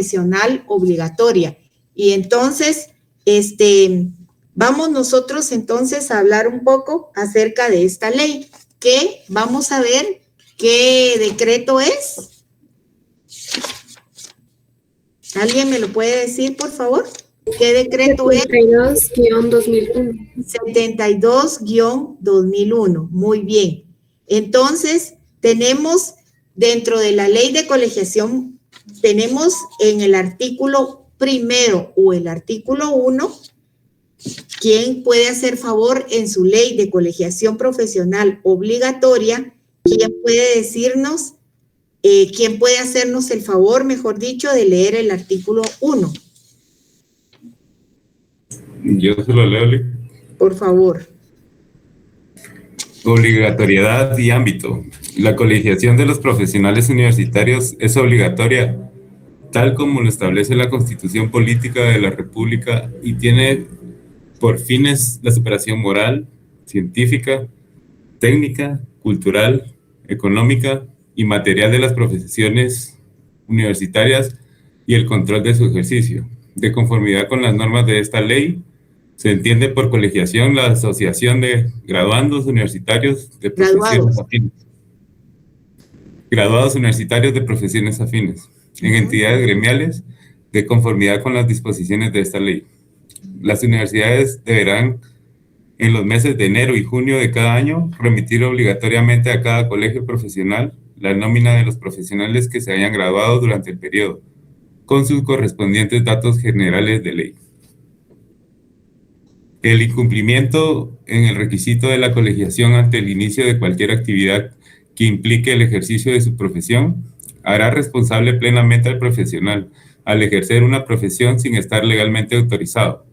profesional obligatoria. Y entonces, vamos nosotros entonces a hablar un poco acerca de esta ley, que vamos a ver qué decreto es. ¿Alguien me lo puede decir, por favor? ¿Qué decreto es? 72-2001. 72-2001. Muy bien. Entonces, tenemos dentro de la ley de colegiación, tenemos en el artículo primero o el artículo 1, ¿quién puede hacer favor en su ley de colegiación profesional obligatoria? ¿Quién puede decirnos, quién puede hacernos el favor, mejor dicho, de leer el artículo 1? Yo se lo leo, Lee. Por favor. Obligatoriedad y ámbito. La colegiación de los profesionales universitarios es obligatoria, tal como lo establece la Constitución Política de la República, y tiene por fines la superación moral, científica, técnica, cultural, económica y material de las profesiones universitarias y el control de su ejercicio. De conformidad con las normas de esta ley, se entiende por colegiación la asociación de graduandos universitarios de profesiones afines. Graduados universitarios de profesiones afines, en entidades gremiales, de conformidad con las disposiciones de esta ley. Las universidades deberán, en los meses de enero y junio de cada año, remitir obligatoriamente a cada colegio profesional la nómina de los profesionales que se hayan graduado durante el periodo, con sus correspondientes datos generales de ley. El incumplimiento en el requisito de la colegiación ante el inicio de cualquier actividad que implique el ejercicio de su profesión hará responsable plenamente al profesional al ejercer una profesión sin estar legalmente autorizado.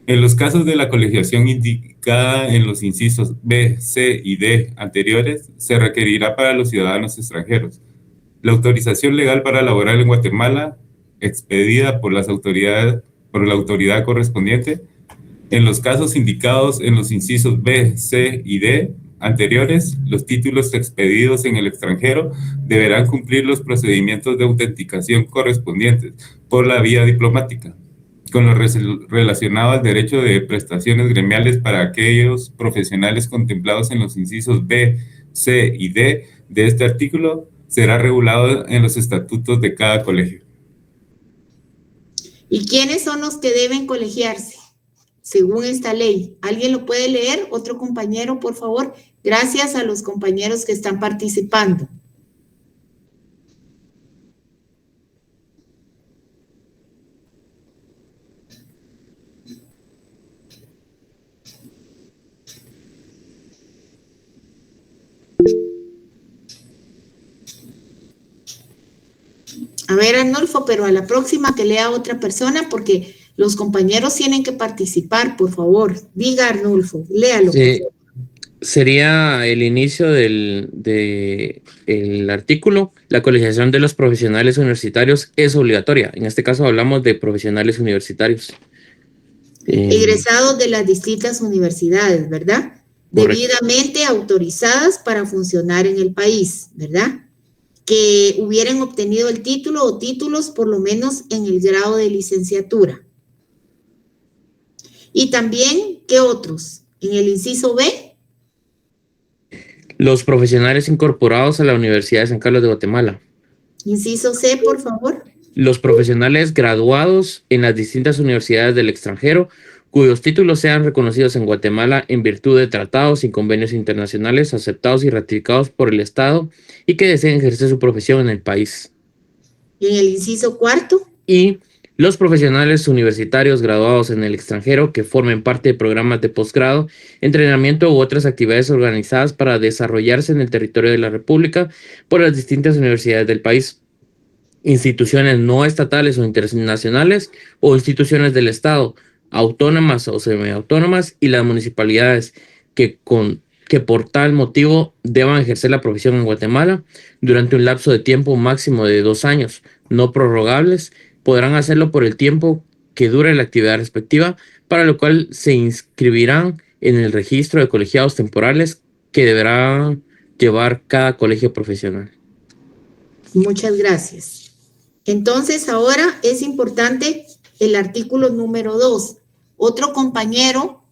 En los casos de la colegiación indicada en los incisos B, C y D anteriores, se requerirá para los ciudadanos extranjeros la autorización legal para laborar en Guatemala, expedida por la autoridad correspondiente. En los casos indicados en los incisos B, C y D anteriores, los títulos expedidos en el extranjero deberán cumplir los procedimientos de autenticación correspondientes por la vía diplomática, con lo relacionado al derecho de prestaciones gremiales para aquellos profesionales contemplados en los incisos B, C y D de este artículo, será regulado en los estatutos de cada colegio. ¿Y quiénes son los que deben colegiarse según esta ley? ¿Alguien lo puede leer? Otro compañero, por favor. Gracias a los compañeros que están participando. A ver, Arnulfo, pero a la próxima que lea otra persona, porque los compañeros tienen que participar, por favor. Diga, Arnulfo, léalo. Sería el inicio del artículo. La colegiación de los profesionales universitarios es obligatoria. En este caso hablamos de profesionales universitarios. Egresados de las distintas universidades, ¿verdad? Correcto. Debidamente autorizadas para funcionar en el país, ¿verdad? Que hubieran obtenido el título o títulos por lo menos en el grado de licenciatura. Y también, ¿qué otros? En el inciso B. Los profesionales incorporados a la Universidad de San Carlos de Guatemala. Inciso C, por favor. Los profesionales graduados en las distintas universidades del extranjero, cuyos títulos sean reconocidos en Guatemala en virtud de tratados y convenios internacionales aceptados y ratificados por el Estado y que deseen ejercer su profesión en el país. ¿Y en el inciso cuarto? Y los profesionales universitarios graduados en el extranjero que formen parte de programas de posgrado, entrenamiento u otras actividades organizadas para desarrollarse en el territorio de la República por las distintas universidades del país, instituciones no estatales o internacionales o instituciones del Estado, autónomas o semiautónomas y las municipalidades que por tal motivo deban ejercer la profesión en Guatemala durante un lapso de tiempo máximo de 2 años, no prorrogables. Podrán hacerlo por el tiempo que dure la actividad respectiva, para lo cual se inscribirán en el registro de colegiados temporales que deberá llevar cada colegio profesional. Muchas gracias. Entonces, ahora es importante el artículo número 2. Otro compañero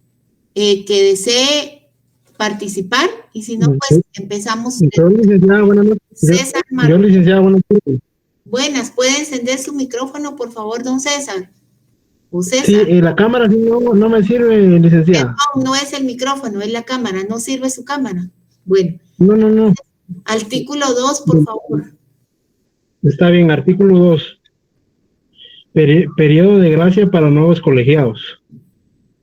que desee participar, y si no, pues empezamos. Yo, licenciada, buenas noches. César Yo, Martínez. licenciada, buenas noches. Buenas, ¿puede encender su micrófono, por favor, don César? ¿O Sí, César? la cámara sí no me sirve, licenciada. No es el micrófono, es la cámara, no sirve su cámara. Bueno, No. artículo 2, por favor. Está bien, artículo 2. Periodo de gracia para nuevos colegiados.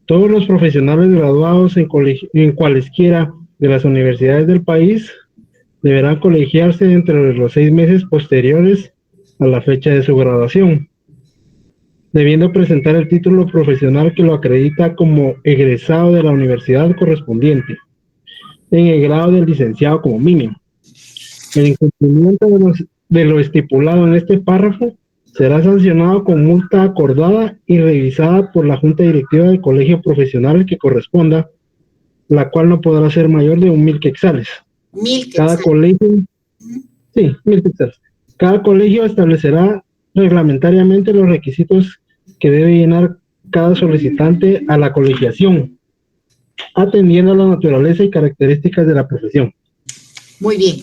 Todos los profesionales graduados en cualesquiera de las universidades del país deberán colegiarse dentro de los 6 meses posteriores a la fecha de su graduación, debiendo presentar el título profesional que lo acredita como egresado de la universidad correspondiente, en el grado del licenciado como mínimo. El incumplimiento de lo estipulado en este párrafo será sancionado con multa acordada y revisada por la Junta Directiva del Colegio Profesional que corresponda, la cual no podrá ser mayor de 1,000 quetzales. 1,000 Cada quetzales. colegio, sí, 1,000 quetzales. Cada colegio establecerá reglamentariamente los requisitos que debe llenar cada solicitante a la colegiación, atendiendo a la naturaleza y características de la profesión. Muy bien.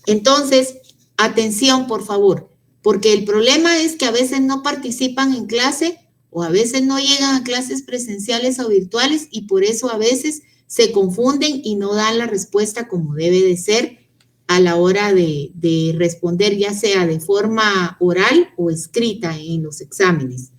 Entonces, atención, por favor, porque el problema es que a veces no participan en clase o a veces no llegan a clases presenciales o virtuales y por eso a veces se confunden y no dan la respuesta como debe de ser a la hora de responder, ya sea de forma oral o escrita en los exámenes.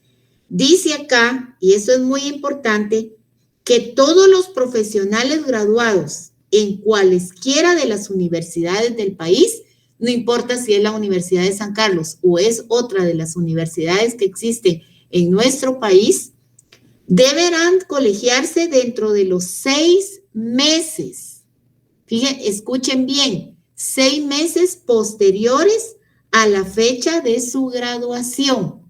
Dice acá, y eso es muy importante, que todos los profesionales graduados en cualesquiera de las universidades del país, no importa si es la Universidad de San Carlos o es otra de las universidades que existen en nuestro país, deberán colegiarse dentro de los 6 meses. Fíjense, escuchen bien, 6 meses posteriores a la fecha de su graduación.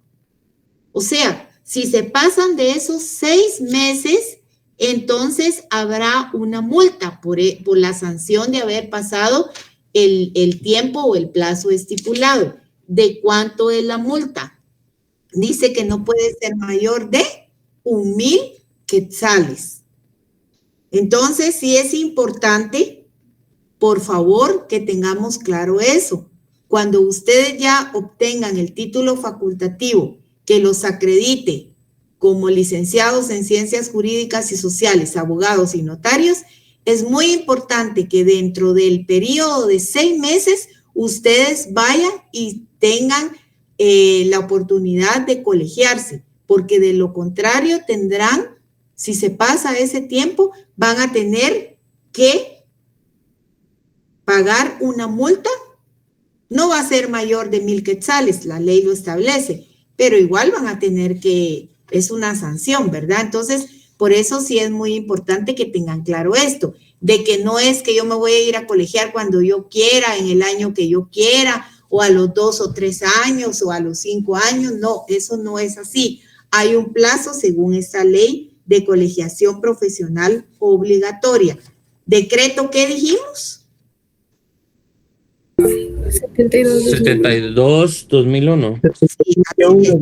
O sea, si se pasan de esos 6 meses, entonces habrá una multa por la sanción de haber pasado el tiempo o el plazo estipulado. ¿De cuánto es la multa? Dice que no puede ser mayor de 1,000 quetzales. Entonces, sí es importante, por favor, que tengamos claro eso. Cuando ustedes ya obtengan el título facultativo que los acredite como licenciados en ciencias jurídicas y sociales, abogados y notarios, es muy importante que dentro del periodo de 6 meses ustedes vayan y tengan la oportunidad de colegiarse, porque de lo contrario tendrán, si se pasa ese tiempo, van a tener que pagar una multa. No va a ser mayor de 1,000 quetzales, la ley lo establece, pero igual van a tener que, es una sanción, ¿verdad? Entonces, por eso sí es muy importante que tengan claro esto, de que no es que yo me voy a ir a colegiar cuando yo quiera, en el año que yo quiera, o a los 2 o 3 años, o a los 5 años, no, eso no es así. Hay un plazo según esta ley de colegiación profesional obligatoria. ¿Decreto qué dijimos? 72-2001. Sí, así es.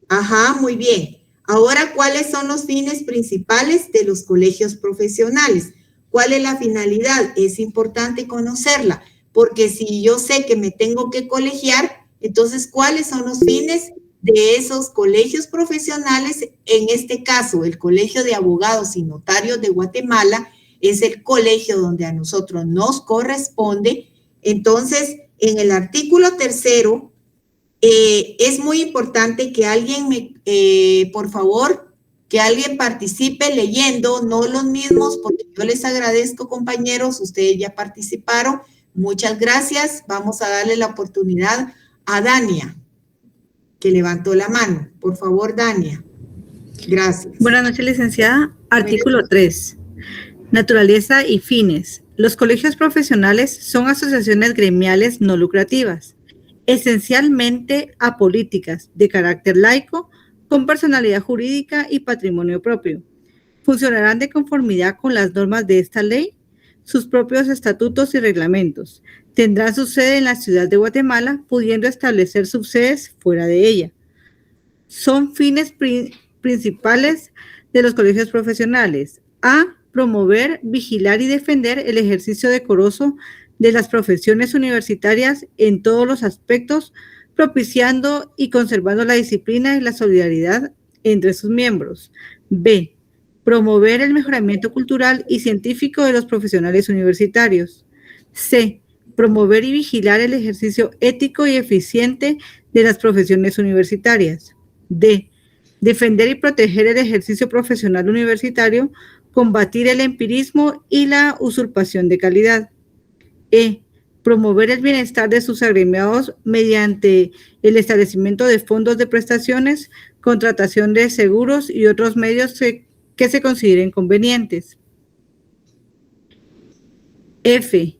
Ajá, muy bien. Ahora, ¿cuáles son los fines principales de los colegios profesionales? ¿Cuál es la finalidad? Es importante conocerla, porque si yo sé que me tengo que colegiar, entonces, ¿cuáles son los fines de esos colegios profesionales? En este caso, el Colegio de Abogados y Notarios de Guatemala es el colegio donde a nosotros nos corresponde. Entonces, en el artículo 3º, es muy importante que alguien por favor, que alguien participe leyendo, no los mismos, porque yo les agradezco, compañeros, ustedes ya participaron, muchas gracias. Vamos a darle la oportunidad a Dania, que levantó la mano. Por favor, Dania. Gracias. Buenas noches, licenciada. Artículo 3. Naturaleza y fines. Los colegios profesionales son asociaciones gremiales no lucrativas, esencialmente apolíticas, de carácter laico, con personalidad jurídica y patrimonio propio. Funcionarán de conformidad con las normas de esta ley, sus propios estatutos y reglamentos. tendrán su sede en la ciudad de Guatemala, pudiendo establecer subsedes fuera de ella. Son fines principales de los colegios profesionales. A. Promover, vigilar y defender el ejercicio decoroso de las profesiones universitarias en todos los aspectos, propiciando y conservando la disciplina y la solidaridad entre sus miembros. B. Promover el mejoramiento cultural y científico de los profesionales universitarios. C. Promover y vigilar el ejercicio ético y eficiente de las profesiones universitarias. D. Defender y proteger el ejercicio profesional universitario, combatir el empirismo y la usurpación de calidad. E. Promover el bienestar de sus agremiados mediante el establecimiento de fondos de prestaciones, contratación de seguros y otros medios que se consideren convenientes. F.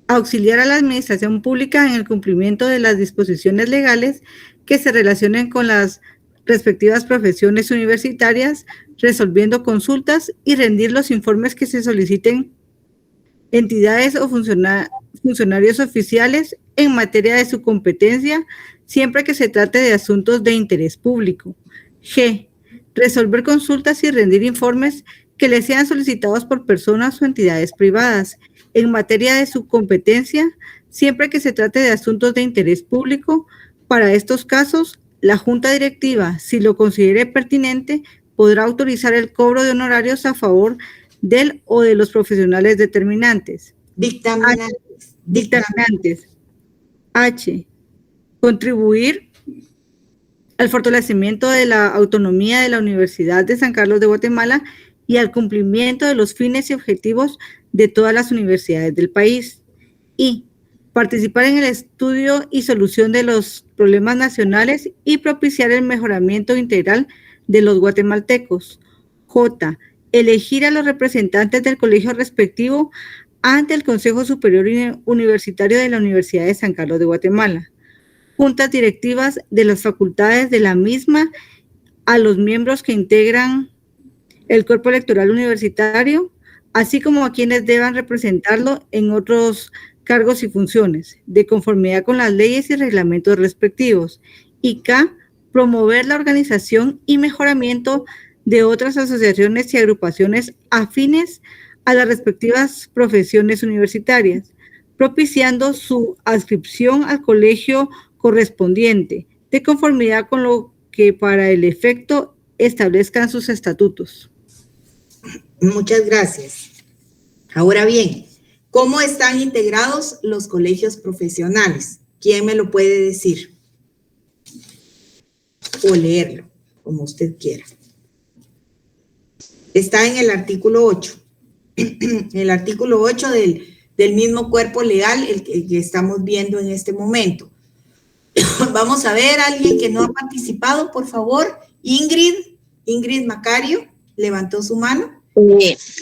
Auxiliar a la administración pública en el cumplimiento de las disposiciones legales que se relacionen con las respectivas profesiones universitarias, resolviendo consultas y rendir los informes que se soliciten entidades o funcionarios oficiales en materia de su competencia, siempre que se trate de asuntos de interés público. G. Resolver consultas y rendir informes que le sean solicitados por personas o entidades privadas en materia de su competencia, siempre que se trate de asuntos de interés público. Para estos casos, la Junta Directiva, si lo considere pertinente, podrá autorizar el cobro de honorarios a favor del o de los profesionales determinantes. Dictaminantes. H. Contribuir al fortalecimiento de la autonomía de la Universidad de San Carlos de Guatemala y al cumplimiento de los fines y objetivos de todas las universidades del país. Y participar en el estudio y solución de los problemas nacionales y propiciar el mejoramiento integral de los guatemaltecos. J. Elegir a los representantes del colegio respectivo ante el Consejo Superior Universitario de la Universidad de San Carlos de Guatemala. Juntas directivas de las facultades de la misma, a los miembros que integran el cuerpo electoral universitario, así como a quienes deban representarlo en otros cargos y funciones, de conformidad con las leyes y reglamentos respectivos. Y K. Promover la organización y mejoramiento de otras asociaciones y agrupaciones afines a las respectivas profesiones universitarias, propiciando su adscripción al colegio correspondiente, de conformidad con lo que para el efecto establezcan sus estatutos. Muchas gracias. Ahora bien, ¿cómo están integrados los colegios profesionales? ¿Quién me lo puede decir? O leerlo, como usted quiera. Está en el artículo 8. El artículo 8 del mismo cuerpo legal, el que estamos viendo en este momento. Vamos a ver a alguien que no ha participado, por favor. Ingrid Macario, levantó su mano.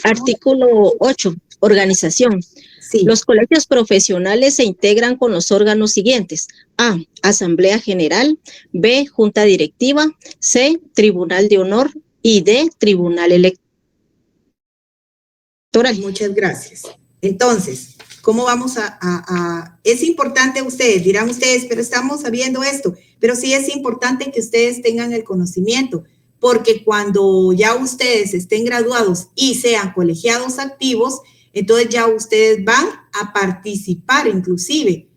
Artículo 8, organización. Sí. Los colegios profesionales se integran con los órganos siguientes. A, Asamblea General. B, Junta Directiva. C, Tribunal de Honor. Y D, Tribunal Electoral. Muchas gracias. Entonces, ¿cómo vamos es importante ustedes, dirán ustedes, pero estamos sabiendo esto, pero sí es importante que ustedes tengan el conocimiento, porque cuando ya ustedes estén graduados y sean colegiados activos, entonces ya ustedes van a participar inclusive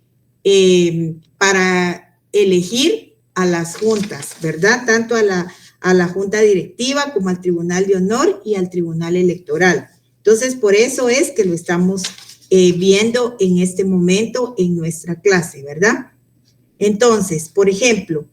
para elegir a las juntas, ¿verdad? Tanto a la junta directiva como al Tribunal de Honor y al Tribunal Electoral. Entonces, por eso es que lo estamos viendo en este momento en nuestra clase, ¿verdad? Entonces, por ejemplo,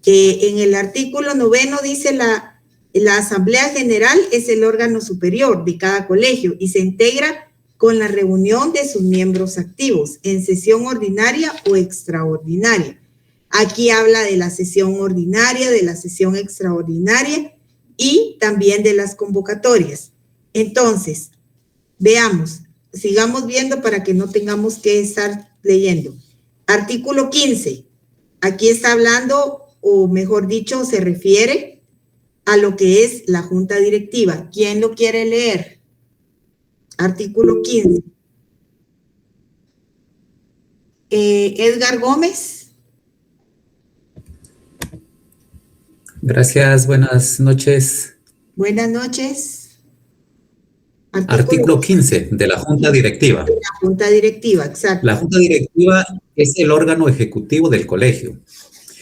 en el artículo 9 dice la Asamblea General es el órgano superior de cada colegio y se integra con la reunión de sus miembros activos en sesión ordinaria o extraordinaria. Aquí habla de la sesión ordinaria, de la sesión extraordinaria y también de las convocatorias. Entonces, veamos, sigamos viendo para que no tengamos que estar leyendo. Artículo 15. Aquí está hablando, o mejor dicho, se refiere a lo que es la junta directiva. ¿Quién lo quiere leer? Artículo 15. Edgar Gómez. Gracias, buenas noches. Buenas noches. Artículo 15 de la Junta Directiva. La Junta Directiva, exacto. La Junta Directiva es el órgano ejecutivo del colegio.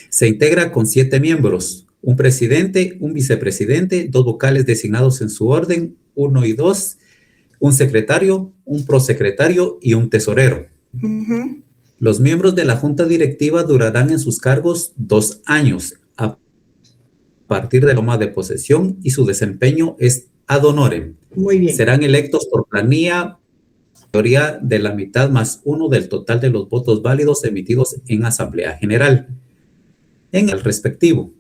Se integra con 7 miembros, un presidente, un vicepresidente, 2 vocales designados en su orden, 1 y 2, un secretario, un prosecretario y un tesorero. Ujú. Los miembros de la Junta Directiva durarán en sus cargos 2 años a partir de la toma de posesión y su desempeño es ad honorem. Muy bien. Serán electos por planilla, mayoría de la mitad más 1 del total de los votos válidos emitidos en Asamblea General, en el respectivo.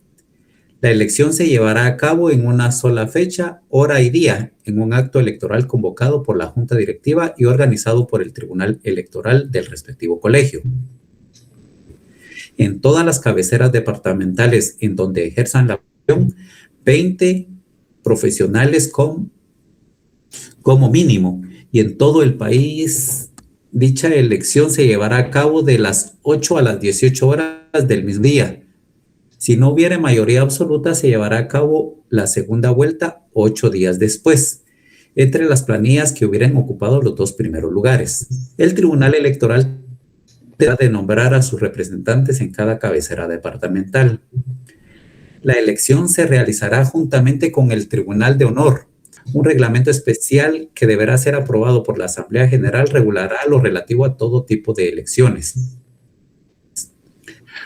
La elección se llevará a cabo en una sola fecha, hora y día, en un acto electoral convocado por la Junta Directiva y organizado por el Tribunal Electoral del respectivo colegio. En todas las cabeceras departamentales en donde ejerzan la función, 20 profesionales como mínimo, y en todo el país dicha elección se llevará a cabo de las 8 a las 18 horas del mismo día. Si no hubiere mayoría absoluta, se llevará a cabo la segunda vuelta 8 días después, entre las planillas que hubieran ocupado los 2 primeros lugares. El Tribunal Electoral tendrá de nombrar a sus representantes en cada cabecera departamental. La elección se realizará juntamente con el Tribunal de Honor. Un reglamento especial que deberá ser aprobado por la Asamblea General regulará lo relativo a todo tipo de elecciones.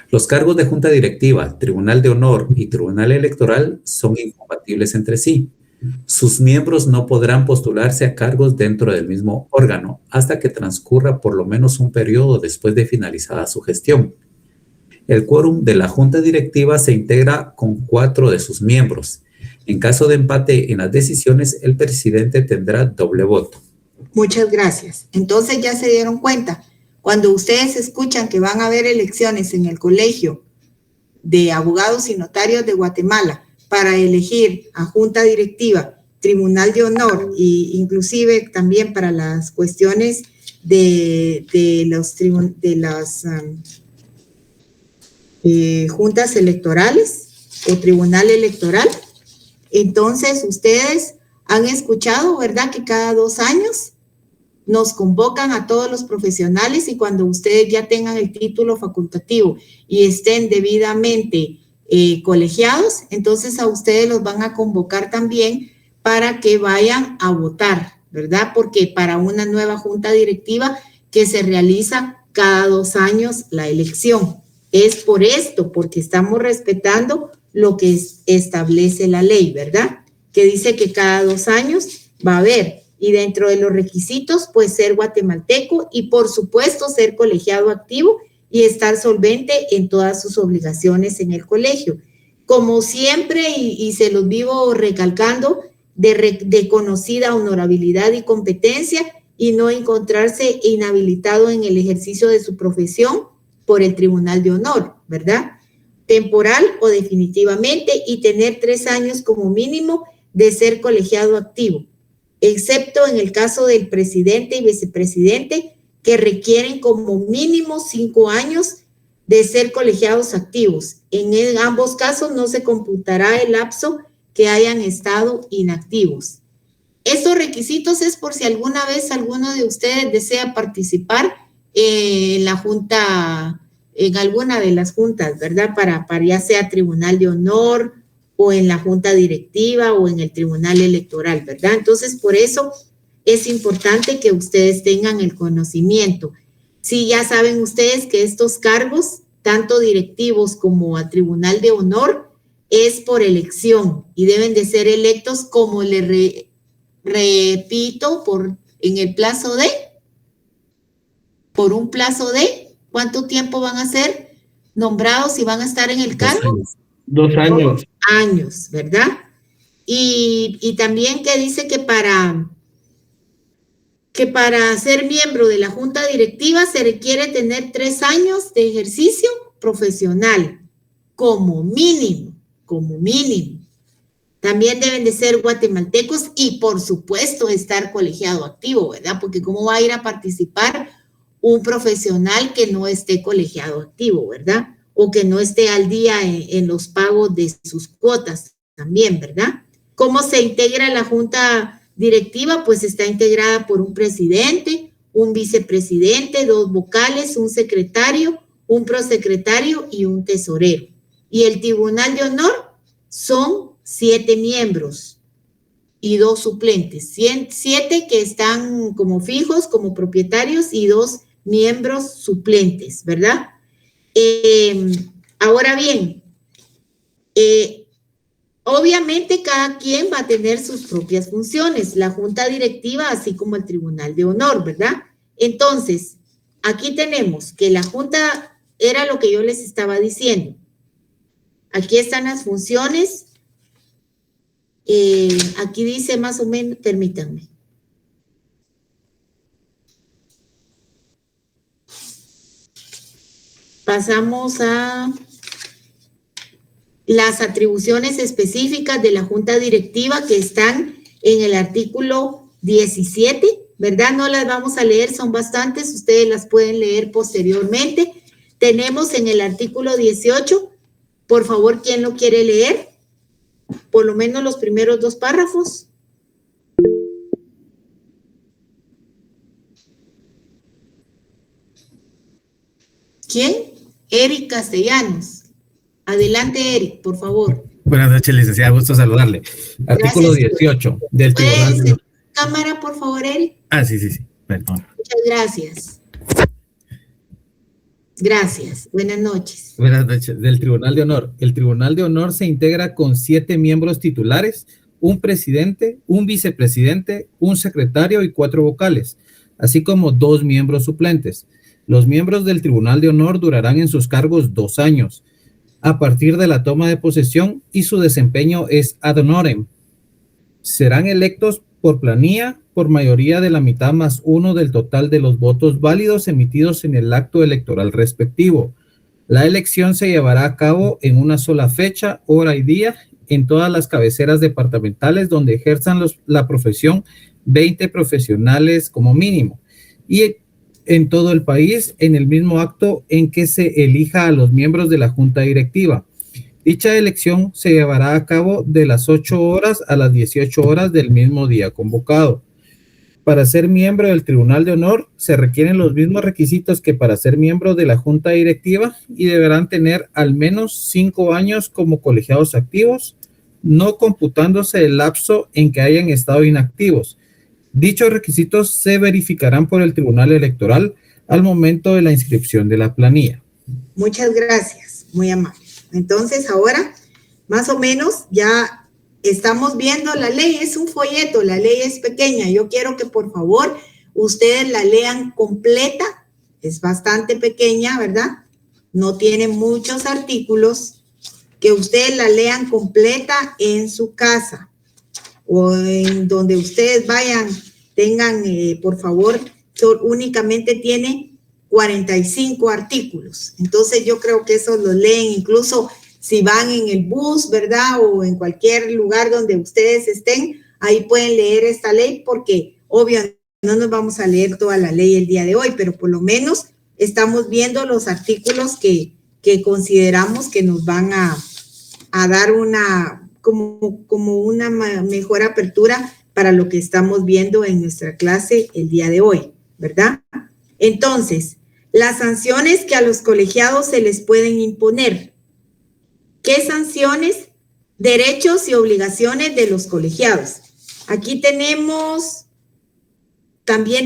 Los cargos de Junta Directiva, Tribunal de Honor y Tribunal Electoral son incompatibles entre sí. Sus miembros no podrán postularse a cargos dentro del mismo órgano hasta que transcurra por lo menos un periodo después de finalizada su gestión. El quórum de la Junta Directiva se integra con 4 de sus miembros. En caso de empate en las decisiones, el presidente tendrá doble voto. Muchas gracias. Entonces ya se dieron cuenta. Cuando ustedes escuchan que van a haber elecciones en el Colegio de Abogados y Notarios de Guatemala para elegir a Junta Directiva, Tribunal de Honor e inclusive también para las cuestiones de las juntas electorales o Tribunal Electoral, entonces ustedes han escuchado, ¿verdad?, que cada 2 años nos convocan a todos los profesionales y cuando ustedes ya tengan el título facultativo y estén debidamente colegiados, entonces a ustedes los van a convocar también para que vayan a votar, ¿verdad? Porque para una nueva junta directiva que se realiza cada 2 años la elección. Es por esto, porque estamos respetando lo que establece la ley, ¿verdad? Que dice que cada 2 años va a haber. Y dentro de los requisitos, pues ser guatemalteco y por supuesto ser colegiado activo y estar solvente en todas sus obligaciones en el colegio. Como siempre, y se los vivo recalcando, de conocida honorabilidad y competencia y no encontrarse inhabilitado en el ejercicio de su profesión por el Tribunal de Honor, ¿verdad? Temporal o definitivamente y tener 3 años como mínimo de ser colegiado activo, excepto en el caso del presidente y vicepresidente, que requieren como mínimo 5 años de ser colegiados activos. En ambos casos no se computará el lapso que hayan estado inactivos. Estos requisitos es por si alguna vez alguno de ustedes desea participar en la junta, en alguna de las juntas, ¿verdad? Para ya sea Tribunal de Honor, o en la junta directiva o en el tribunal electoral, ¿verdad? Entonces, por eso es importante que ustedes tengan el conocimiento. Sí, ya saben ustedes que estos cargos, tanto directivos como a tribunal de honor, es por elección y deben de ser electos, como les repito, en el plazo de, por un plazo de, ¿cuánto tiempo van a ser nombrados y van a estar en el cargo? 2 años. Años, ¿verdad? Y también que dice que para ser miembro de la junta directiva se requiere tener 3 años de ejercicio profesional, como mínimo, como mínimo. También deben de ser guatemaltecos y, por supuesto, estar colegiado activo, ¿verdad? Porque ¿cómo va a ir a participar un profesional que no esté colegiado activo, ¿verdad? O que no esté al día en los pagos de sus cuotas también, ¿verdad? ¿Cómo se integra la junta directiva? Pues está integrada por un presidente, un vicepresidente, 2 vocales, un secretario, un prosecretario y un tesorero. Y el Tribunal de Honor son 7 miembros y 2 suplentes. 7 que están como fijos, como propietarios, y 2 miembros suplentes, ¿verdad? Ahora bien, obviamente cada quien va a tener sus propias funciones, la junta directiva así como el Tribunal de Honor, ¿verdad? Entonces, aquí tenemos que la junta era lo que yo les estaba diciendo. Aquí están las funciones. Aquí dice más o menos, permítanme. Pasamos a las atribuciones específicas de la junta directiva que están en el artículo 17, ¿verdad? No las vamos a leer, son bastantes, ustedes las pueden leer posteriormente. Tenemos en el artículo 18, por favor, ¿quién lo quiere leer? Por lo menos los primeros 2 párrafos. ¿Quién? Eric Castellanos. Adelante, Eric, por favor. Buenas noches, licenciada, gusto saludarle. Artículo 18 del Tribunal de Honor. Cámara, por favor, Eric. Sí, perdón. Muchas gracias. Gracias, buenas noches. Buenas noches, del Tribunal de Honor. El Tribunal de Honor se integra con 7 miembros titulares, un presidente, un vicepresidente, un secretario y 4 vocales, así como 2 miembros suplentes. Los miembros del Tribunal de Honor durarán en sus cargos 2 años, a partir de la toma de posesión, y su desempeño es ad honorem. Serán electos por planilla por mayoría de la mitad más 1 del total de los votos válidos emitidos en el acto electoral respectivo. La elección se llevará a cabo en una sola fecha, hora y día en todas las cabeceras departamentales donde ejerzan la profesión 20 profesionales como mínimo, y en todo el país en el mismo acto en que se elija a los miembros de la junta directiva. Dicha elección se llevará a cabo de las 8 horas a las 18 horas del mismo día convocado. Para ser miembro del Tribunal de Honor se requieren los mismos requisitos que para ser miembro de la junta directiva y deberán tener al menos 5 años como colegiados activos, no computándose el lapso en que hayan estado inactivos. Dichos requisitos se verificarán por el Tribunal Electoral al momento de la inscripción de la planilla. Muchas gracias, muy amable. Entonces ahora, más o menos, ya estamos viendo la ley, es un folleto, la ley es pequeña. Yo quiero que por favor ustedes la lean completa, es bastante pequeña, ¿verdad? No tiene muchos artículos, que ustedes la lean completa en su casa o en donde ustedes vayan, tengan, por favor, únicamente tiene 45 artículos. Entonces yo creo que eso lo leen incluso si van en el bus, ¿verdad? O en cualquier lugar donde ustedes estén, ahí pueden leer esta ley porque obviamente no nos vamos a leer toda la ley el día de hoy, pero por lo menos estamos viendo los artículos que consideramos que nos van a dar una, como una mejor apertura para lo que estamos viendo en nuestra clase el día de hoy, ¿verdad? Entonces, las sanciones que a los colegiados se les pueden imponer. ¿Qué sanciones? Derechos y obligaciones de los colegiados. Aquí también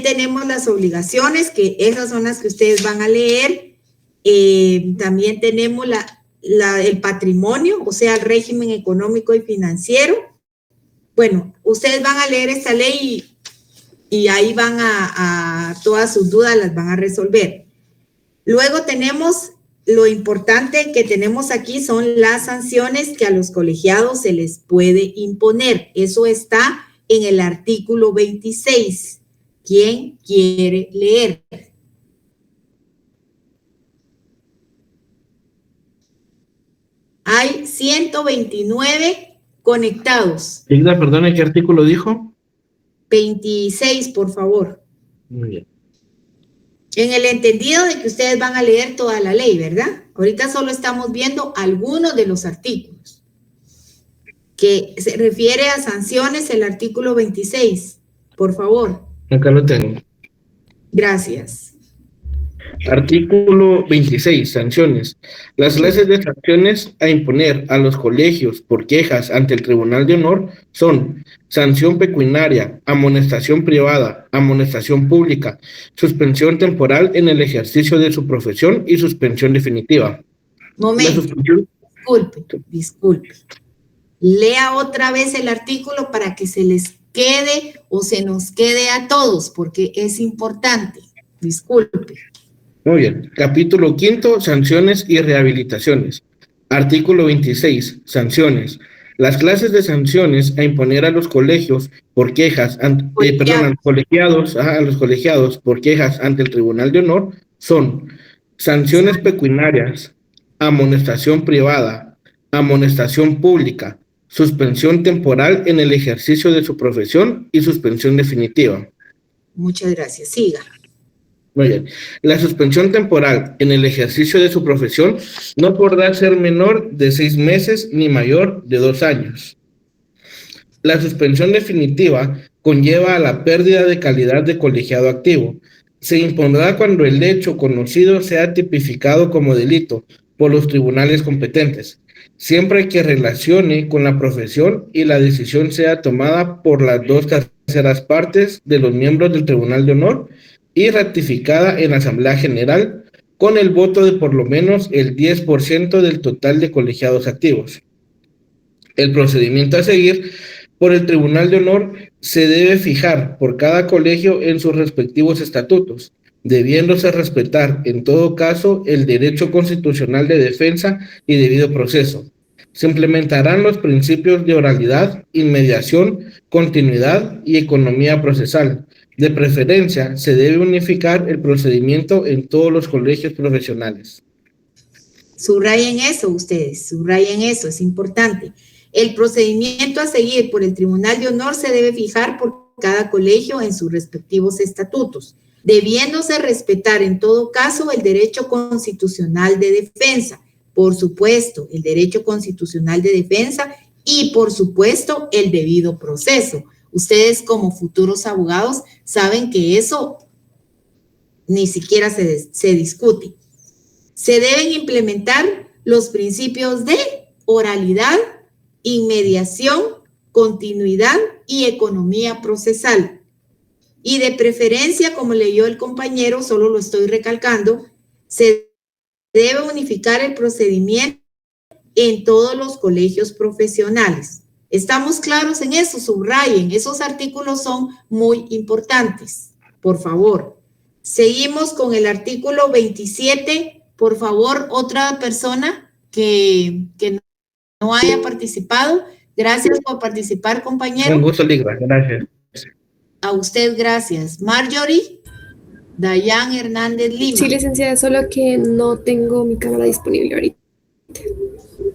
tenemos las obligaciones, que esas son las que ustedes van a leer. También tenemos el patrimonio, o sea, el régimen económico y financiero. Bueno, ustedes van a leer esta ley y ahí van a todas sus dudas las van a resolver. Luego tenemos, lo importante que tenemos aquí son las sanciones que a los colegiados se les puede imponer. Eso está en el artículo 26. ¿Quién quiere leer? Hay 129 conectados. Igna, perdone, ¿qué artículo dijo? 26, por favor. Muy bien. En el entendido de que ustedes van a leer toda la ley, ¿verdad? Ahorita solo estamos viendo algunos de los artículos. Que se refiere a sanciones, el artículo 26. Por favor. Acá lo tengo. Gracias. Artículo 26, sanciones. Las clases de sanciones a imponer a los colegios por quejas ante el Tribunal de Honor son sanción pecuniaria, amonestación privada, amonestación pública, suspensión temporal en el ejercicio de su profesión y suspensión definitiva. Momento. Disculpe. Lea otra vez el artículo para que se les quede o se nos quede a todos, porque es importante. Disculpe. Muy bien. Capítulo 5, sanciones y rehabilitaciones. Artículo 26, sanciones. Las clases de sanciones a imponer a los colegios por quejas, a los colegiados por quejas ante el Tribunal de Honor son sanciones pecuniarias, amonestación privada, amonestación pública, suspensión temporal en el ejercicio de su profesión y suspensión definitiva. Muchas gracias. Siga. Muy bien. La suspensión temporal en el ejercicio de su profesión no podrá ser menor de 6 meses ni mayor de 2 años. La suspensión definitiva conlleva a la pérdida de calidad de colegiado activo. Se impondrá cuando el hecho conocido sea tipificado como delito por los tribunales competentes, siempre que relacione con la profesión y la decisión sea tomada por las 2/3 partes de los miembros del Tribunal de Honor y ratificada en la Asamblea General con el voto de por lo menos el 10% del total de colegiados activos. El procedimiento a seguir por el Tribunal de Honor se debe fijar por cada colegio en sus respectivos estatutos, debiéndose respetar en todo caso el derecho constitucional de defensa y debido proceso. Se implementarán los principios de oralidad, inmediación, continuidad y economía procesal. De preferencia, se debe unificar el procedimiento en todos los colegios profesionales. Subrayen eso ustedes, subrayen eso, es importante. El procedimiento a seguir por el Tribunal de Honor se debe fijar por cada colegio en sus respectivos estatutos, debiéndose respetar en todo caso el derecho constitucional de defensa, por supuesto, el derecho constitucional de defensa y, por supuesto, el debido proceso. Ustedes como futuros abogados saben que eso ni siquiera se discute. Se deben implementar los principios de oralidad, inmediación, continuidad y economía procesal. Y de preferencia, como leyó el compañero, solo lo estoy recalcando, se debe unificar el procedimiento en todos los colegios profesionales. ¿Estamos claros en eso? Subrayen, esos artículos son muy importantes, por favor. Seguimos con el artículo 27. Por favor, otra persona que no haya participado. Gracias por participar, compañero. Un gusto, Ligra. Gracias. A usted, gracias. Marjorie Dayan Hernández Lima. Sí, licenciada, solo que no tengo mi cámara disponible ahorita.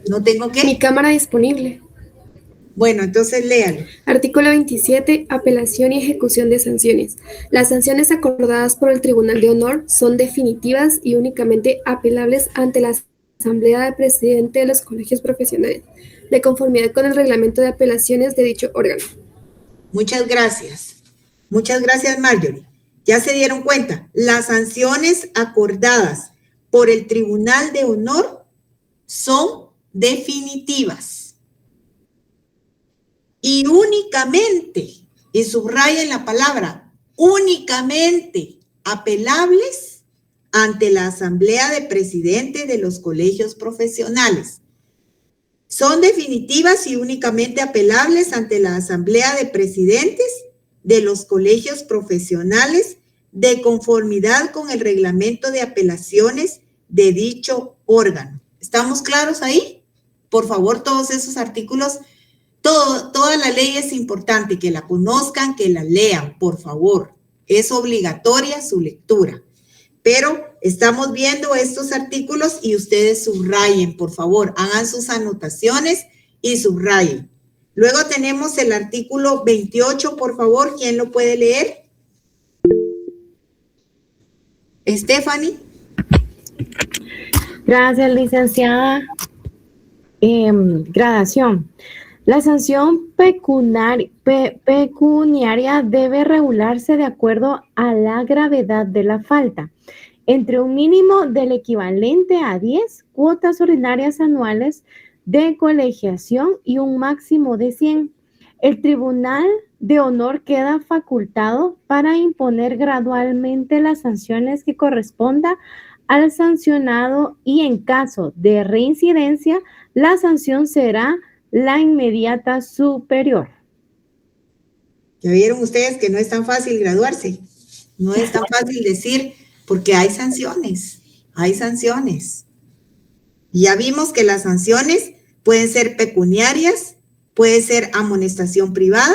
¿No tengo qué? Mi cámara disponible. Bueno, entonces léalo. Artículo 27. Apelación y ejecución de sanciones. Las sanciones acordadas por el Tribunal de Honor son definitivas y únicamente apelables ante la Asamblea de Presidente de los Colegios Profesionales, de conformidad con el reglamento de apelaciones de dicho órgano. Muchas gracias. Muchas gracias, Marjorie. Ya se dieron cuenta, las sanciones acordadas por el Tribunal de Honor son definitivas. Y únicamente, y subrayen la palabra, únicamente apelables ante la Asamblea de Presidentes de los Colegios Profesionales. Son definitivas y únicamente apelables ante la Asamblea de Presidentes de los Colegios Profesionales de conformidad con el reglamento de apelaciones de dicho órgano. ¿Estamos claros ahí? Por favor, todos esos artículos, toda la ley es importante, que la conozcan, que la lean, por favor. Es obligatoria su lectura. Pero estamos viendo estos artículos y ustedes subrayen, por favor, hagan sus anotaciones y subrayen. Luego tenemos el artículo 28, por favor, ¿quién lo puede leer? Stephanie. Gracias, licenciada. Gradación. La sanción pecuniaria debe regularse de acuerdo a la gravedad de la falta, entre un mínimo del equivalente a 10 cuotas ordinarias anuales de colegiación y un máximo de 100. El Tribunal de Honor queda facultado para imponer gradualmente las sanciones que corresponda al sancionado y en caso de reincidencia, la sanción será la inmediata superior. Ya vieron ustedes que no es tan fácil graduarse, no es tan fácil decir, porque hay sanciones, hay sanciones. Y ya vimos que las sanciones pueden ser pecuniarias, puede ser amonestación privada,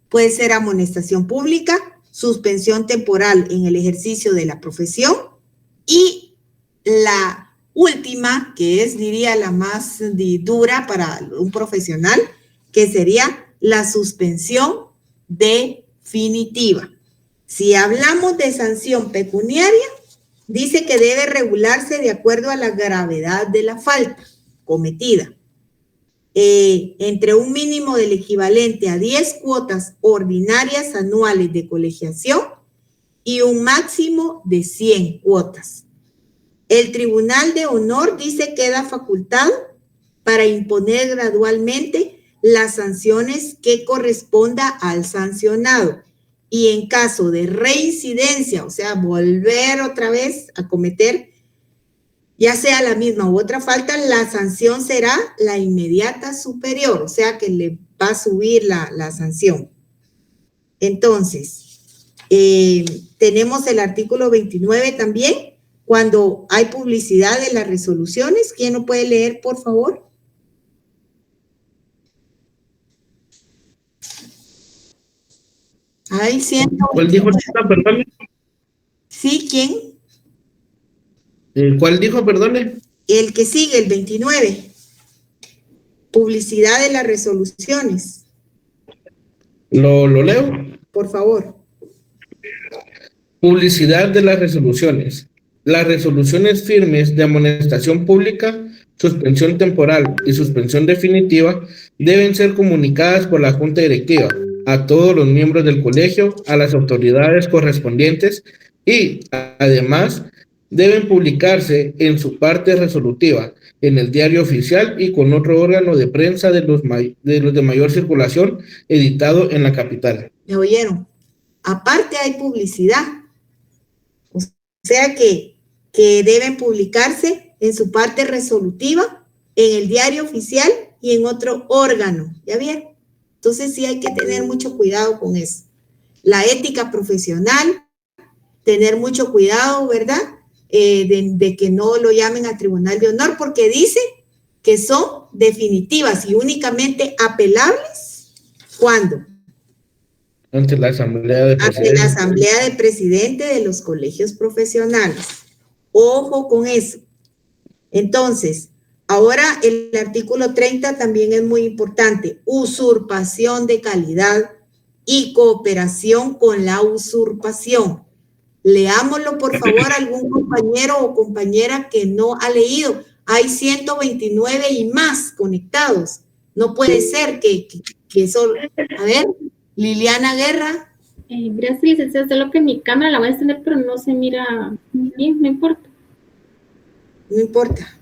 puede ser amonestación pública, suspensión temporal en el ejercicio de la profesión y la última, que es, diría, la más dura para un profesional, que sería la suspensión definitiva. Si hablamos de sanción pecuniaria, dice que debe regularse de acuerdo a la gravedad de la falta cometida, entre un mínimo del equivalente a 10 cuotas ordinarias anuales de colegiación y un máximo de 100 cuotas. El Tribunal de Honor dice que queda facultado para imponer gradualmente las sanciones que corresponda al sancionado y en caso de reincidencia, o sea, volver otra vez a cometer ya sea la misma u otra falta, la sanción será la inmediata superior, o sea que le va a subir la sanción. Entonces, tenemos el artículo 29 también, cuando hay publicidad de las resoluciones. ¿Quién lo puede leer, por favor? Ay, siento. ¿Cuál dijo, perdón? Sí, ¿quién? ¿Cuál dijo, perdone? El que sigue, el 29. Publicidad de las resoluciones. ¿Lo leo? Por favor. Publicidad de las resoluciones. Las resoluciones firmes de amonestación pública, suspensión temporal y suspensión definitiva deben ser comunicadas por la Junta Directiva a todos los miembros del colegio, a las autoridades correspondientes y, además, deben publicarse en su parte resolutiva en el diario oficial y con otro órgano de prensa de los de mayor circulación editado en la capital. ¿Me oyeron? Aparte hay publicidad. O sea que deben publicarse en su parte resolutiva, en el diario oficial y en otro órgano. ¿Ya vieron? Entonces sí hay que tener mucho cuidado con eso. La ética profesional, tener mucho cuidado, ¿verdad? De que no lo llamen a Tribunal de Honor, porque dice que son definitivas y únicamente apelables. ¿Cuándo? Ante la Asamblea de Presidentes. Ante la Asamblea de Presidentes de los colegios profesionales. Ojo con eso. Entonces, ahora el artículo 30 también es muy importante. Usurpación de calidad y cooperación con la usurpación. Leámoslo, por favor, algún compañero o compañera que no ha leído. Hay 129 y más conectados. No puede ser que solo... A ver, Liliana Guerra. Gracias, licenciada. Solo que mi cámara la voy a extender, pero no se mira bien, no importa. No importa.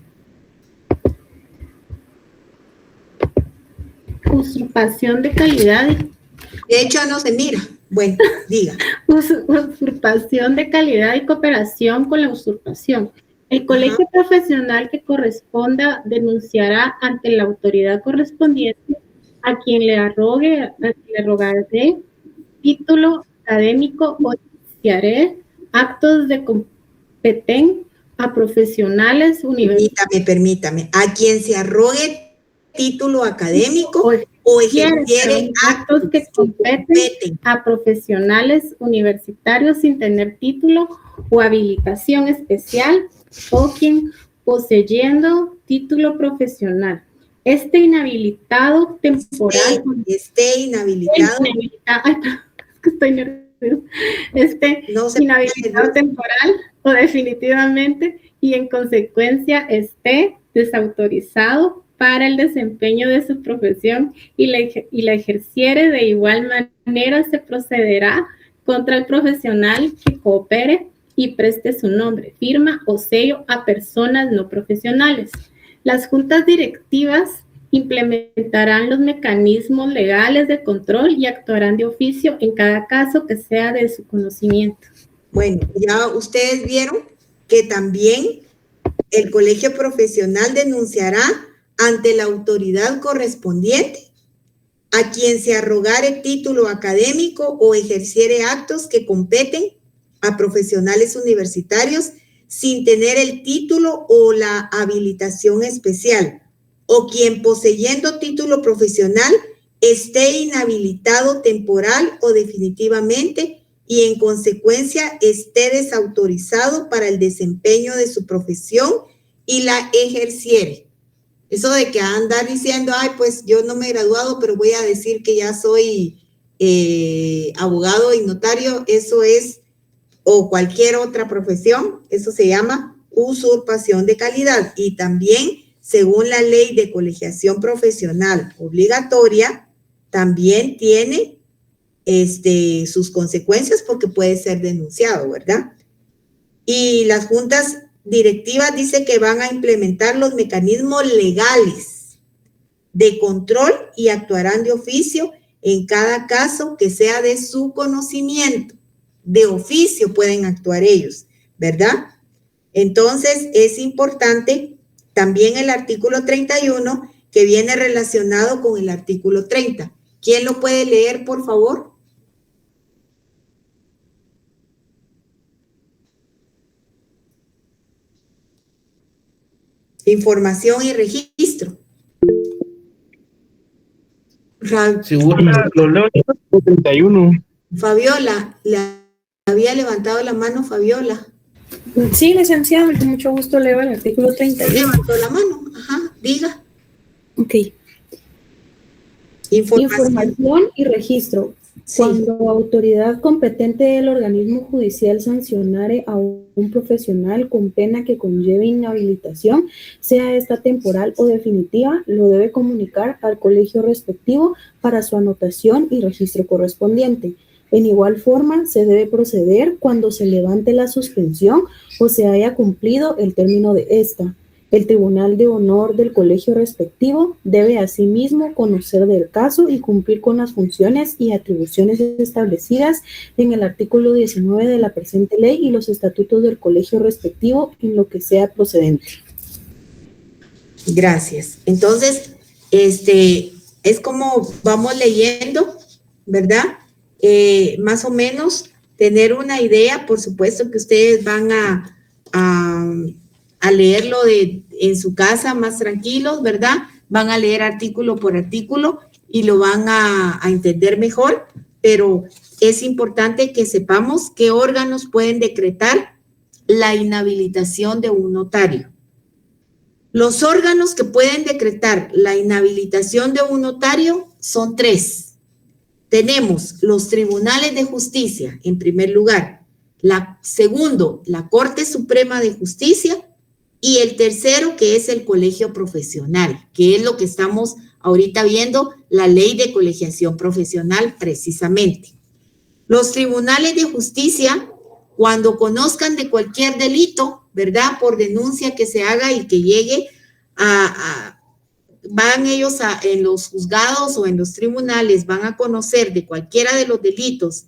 Usurpación de calidad. De hecho, no se mira. Bueno, diga. Usurpación de calidad y cooperación con la usurpación. El colegio profesional que corresponda denunciará ante la autoridad correspondiente a quien le rogaré título académico o iniciaré actos de competencia a profesionales universitarios. Permítame. A quien se arrogue título académico o ejerciere actos que competen a profesionales universitarios sin tener título o habilitación especial o quien poseyendo título profesional. Esté inhabilitado temporal. Esté inhabilitado. Ay, es que estoy nerviosa. No se inhabilitado temporal o definitivamente y en consecuencia esté desautorizado para el desempeño de su profesión y la ejerciere. De igual manera se procederá contra el profesional que coopere y preste su nombre, firma o sello a personas no profesionales. Las juntas directivas implementarán los mecanismos legales de control y actuarán de oficio en cada caso que sea de su conocimiento. Bueno, ya ustedes vieron que también el colegio profesional denunciará ante la autoridad correspondiente a quien se arrogare título académico o ejerciere actos que competen a profesionales universitarios sin tener el título o la habilitación especial, o quien poseyendo título profesional esté inhabilitado temporal o definitivamente y en consecuencia esté desautorizado para el desempeño de su profesión y la ejerciere. Eso de que andar diciendo, ay, pues yo no me he graduado, pero voy a decir que ya soy abogado y notario, eso es, o cualquier otra profesión, eso se llama usurpación de calidad. Y también, según la ley de colegiación profesional obligatoria, también tiene sus consecuencias porque puede ser denunciado, ¿verdad? Y las juntas directivas dice que van a implementar los mecanismos legales de control y actuarán de oficio en cada caso que sea de su conocimiento. De oficio pueden actuar ellos, ¿verdad? Entonces, es importante también el artículo 31 que viene relacionado con el artículo 30. ¿Quién lo puede leer, por favor? Información y registro. Si gusta, Lo leo en el 31. Fabiola, le había levantado la mano Fabiola. Sí, licenciado, con mucho gusto leo el artículo 31. Levantó la mano, ajá, diga. Ok. Información y registro. Sí. Cuando autoridad competente del organismo judicial sancionare a un profesional con pena que conlleve inhabilitación, sea esta temporal o definitiva, lo debe comunicar al colegio respectivo para su anotación y registro correspondiente. En igual forma, se debe proceder cuando se levante la suspensión o se haya cumplido el término de esta. El Tribunal de Honor del colegio respectivo debe asimismo conocer del caso y cumplir con las funciones y atribuciones establecidas en el artículo 19 de la presente ley y los estatutos del colegio respectivo en lo que sea procedente. Gracias. Entonces, es como vamos leyendo, ¿verdad? Más o menos tener una idea. Por supuesto que ustedes van a leerlo en su casa más tranquilos, ¿verdad? Van a leer artículo por artículo y lo van a entender mejor, pero es importante que sepamos qué órganos pueden decretar la inhabilitación de un notario. Los órganos que pueden decretar la inhabilitación de un notario son 3. Tenemos los tribunales de justicia, en primer lugar. Segundo, la Corte Suprema de Justicia. Y el tercero, que es el colegio profesional, que es lo que estamos ahorita viendo, la ley de colegiación profesional precisamente. Los tribunales de justicia, cuando conozcan de cualquier delito, ¿verdad? Por denuncia que se haga y que llegue van ellos en los juzgados o en los tribunales, van a conocer de cualquiera de los delitos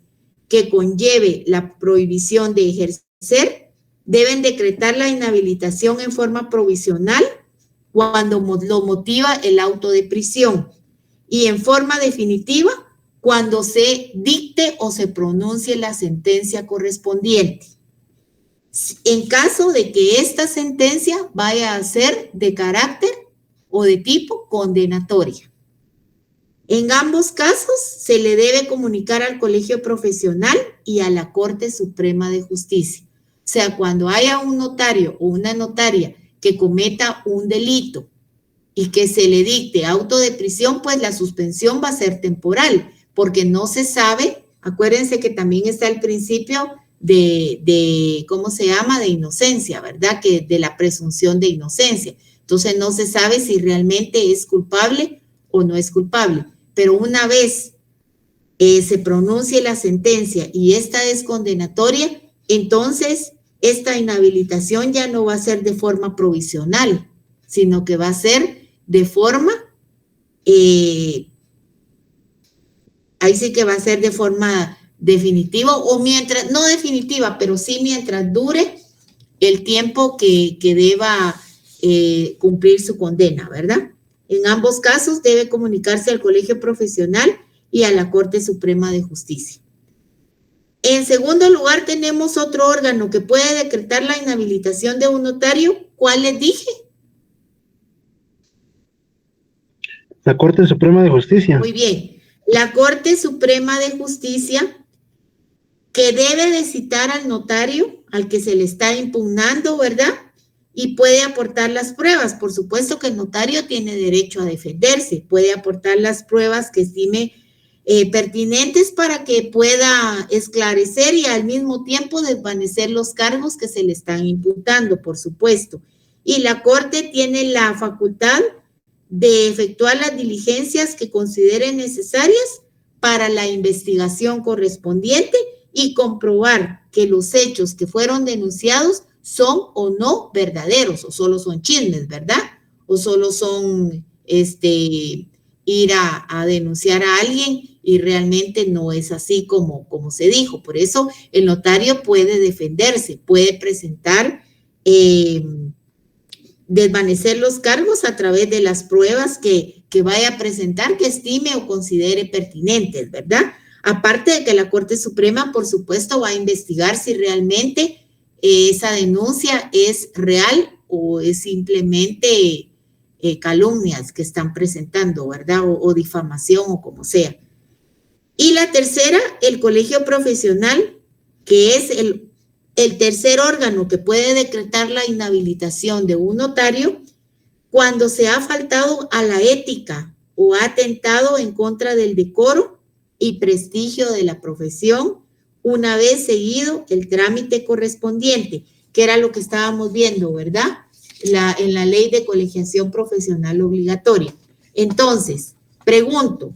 que conlleve la prohibición de ejercer, deben decretar la inhabilitación en forma provisional cuando lo motiva el auto de prisión y en forma definitiva cuando se dicte o se pronuncie la sentencia correspondiente. En caso de que esta sentencia vaya a ser de carácter o de tipo condenatoria. En ambos casos se le debe comunicar al colegio profesional y a la Corte Suprema de Justicia. O sea, cuando haya un notario o una notaria que cometa un delito y que se le dicte auto de prisión, pues la suspensión va a ser temporal, porque no se sabe Acuérdense que también está el principio ¿cómo se llama? De inocencia, ¿verdad? Que de la presunción de inocencia. Entonces no se sabe si realmente es culpable o no es culpable. Pero una vez se pronuncie la sentencia y esta es condenatoria, entonces esta inhabilitación ya no va a ser de forma provisional, sino que va a ser de forma, ahí sí que va a ser de forma definitiva, o mientras, no definitiva, pero sí mientras dure el tiempo que deba cumplir su condena, ¿verdad? En ambos casos debe comunicarse al colegio profesional y a la Corte Suprema de Justicia. En segundo lugar, tenemos otro órgano que puede decretar la inhabilitación de un notario. ¿Cuál les dije? La Corte Suprema de Justicia. Muy bien. La Corte Suprema de Justicia, que debe de citar al notario al que se le está impugnando, ¿verdad? Y puede aportar las pruebas. Por supuesto que el notario tiene derecho a defenderse, puede aportar las pruebas que estime pertinentes para que pueda esclarecer y al mismo tiempo desvanecer los cargos que se le están imputando, por supuesto. Y la Corte tiene la facultad de efectuar las diligencias que considere necesarias para la investigación correspondiente y comprobar que los hechos que fueron denunciados son o no verdaderos, o solo son chismes, ¿verdad? O solo son ir a denunciar a alguien y realmente no es así como se dijo. Por eso el notario puede defenderse, puede presentar, desvanecer los cargos a través de las pruebas que vaya a presentar, que estime o considere pertinentes, ¿verdad? Aparte de que la Corte Suprema, por supuesto, va a investigar si realmente esa denuncia es real o es simplemente calumnias que están presentando, ¿verdad? O difamación o como sea. Y la tercera, el colegio profesional, que es el tercer órgano que puede decretar la inhabilitación de un notario cuando se ha faltado a la ética o ha atentado en contra del decoro y prestigio de la profesión una vez seguido el trámite correspondiente, que era lo que estábamos viendo, ¿verdad? En la ley de colegiación profesional obligatoria. Entonces, pregunto,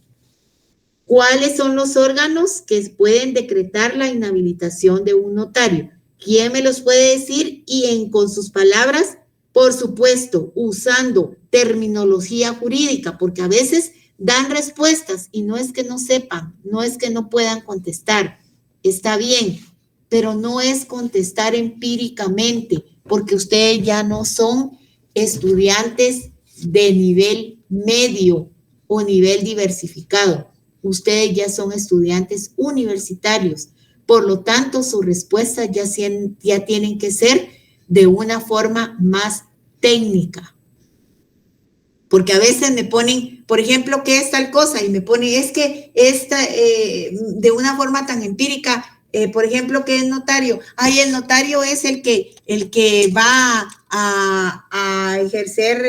¿cuáles son los órganos que pueden decretar la inhabilitación de un notario? ¿Quién me los puede decir? Y con sus palabras, por supuesto, usando terminología jurídica, porque a veces dan respuestas y no es que no sepan, no es que no puedan contestar, está bien, pero no es contestar empíricamente, porque ustedes ya no son estudiantes de nivel medio o nivel diversificado. Ustedes ya son estudiantes universitarios. Por lo tanto, sus respuestas ya tienen que ser de una forma más técnica. Porque a veces me ponen, por ejemplo, ¿qué es tal cosa? Y me ponen, es que esta, de una forma tan empírica, por ejemplo, ¿qué es notario? Ay, el notario es el que va a ejercer,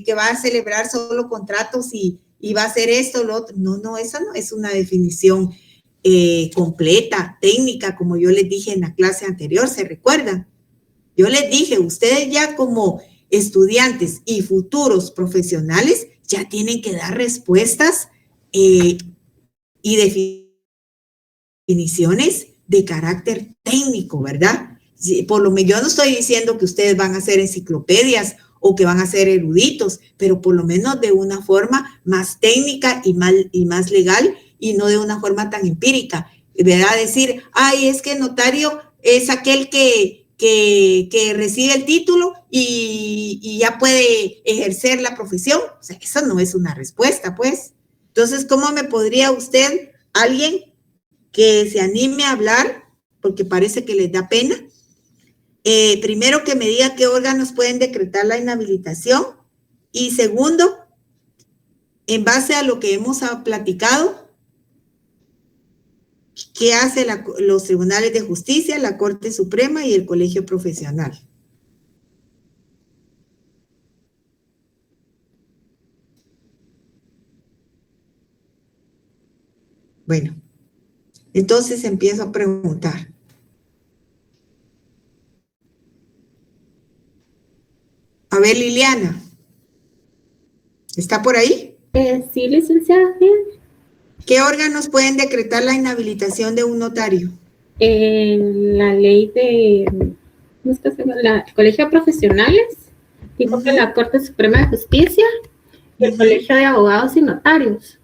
que va a celebrar solo contratos y va a hacer esto, lo otro. No, esa no es una definición completa, técnica, como yo les dije en la clase anterior, ¿se recuerdan? Yo les dije, ustedes ya como estudiantes y futuros profesionales ya tienen que dar respuestas y definiciones de carácter técnico, ¿verdad? Por lo menos yo no estoy diciendo que ustedes van a hacer enciclopedias o que van a ser eruditos, pero por lo menos de una forma más técnica y más legal y no de una forma tan empírica, ¿verdad? Decir, ay, es que el notario es aquel que recibe el título y ya puede ejercer la profesión. O sea, eso no es una respuesta, pues. Entonces, ¿cómo me podría usted, alguien que se anime a hablar, porque parece que les da pena, primero que me diga qué órganos pueden decretar la inhabilitación y segundo, en base a lo que hemos platicado, ¿qué hace los tribunales de justicia, la Corte Suprema y el Colegio Profesional? Bueno, Entonces empiezo a preguntar. A ver, Liliana, ¿está por ahí? Sí, licenciada. Bien. ¿Qué órganos pueden decretar la inhabilitación de un notario? La ley de ¿cómo está haciendo? El Colegio de Profesionales, dijo que la Corte Suprema de Justicia y el Colegio de Abogados y Notarios.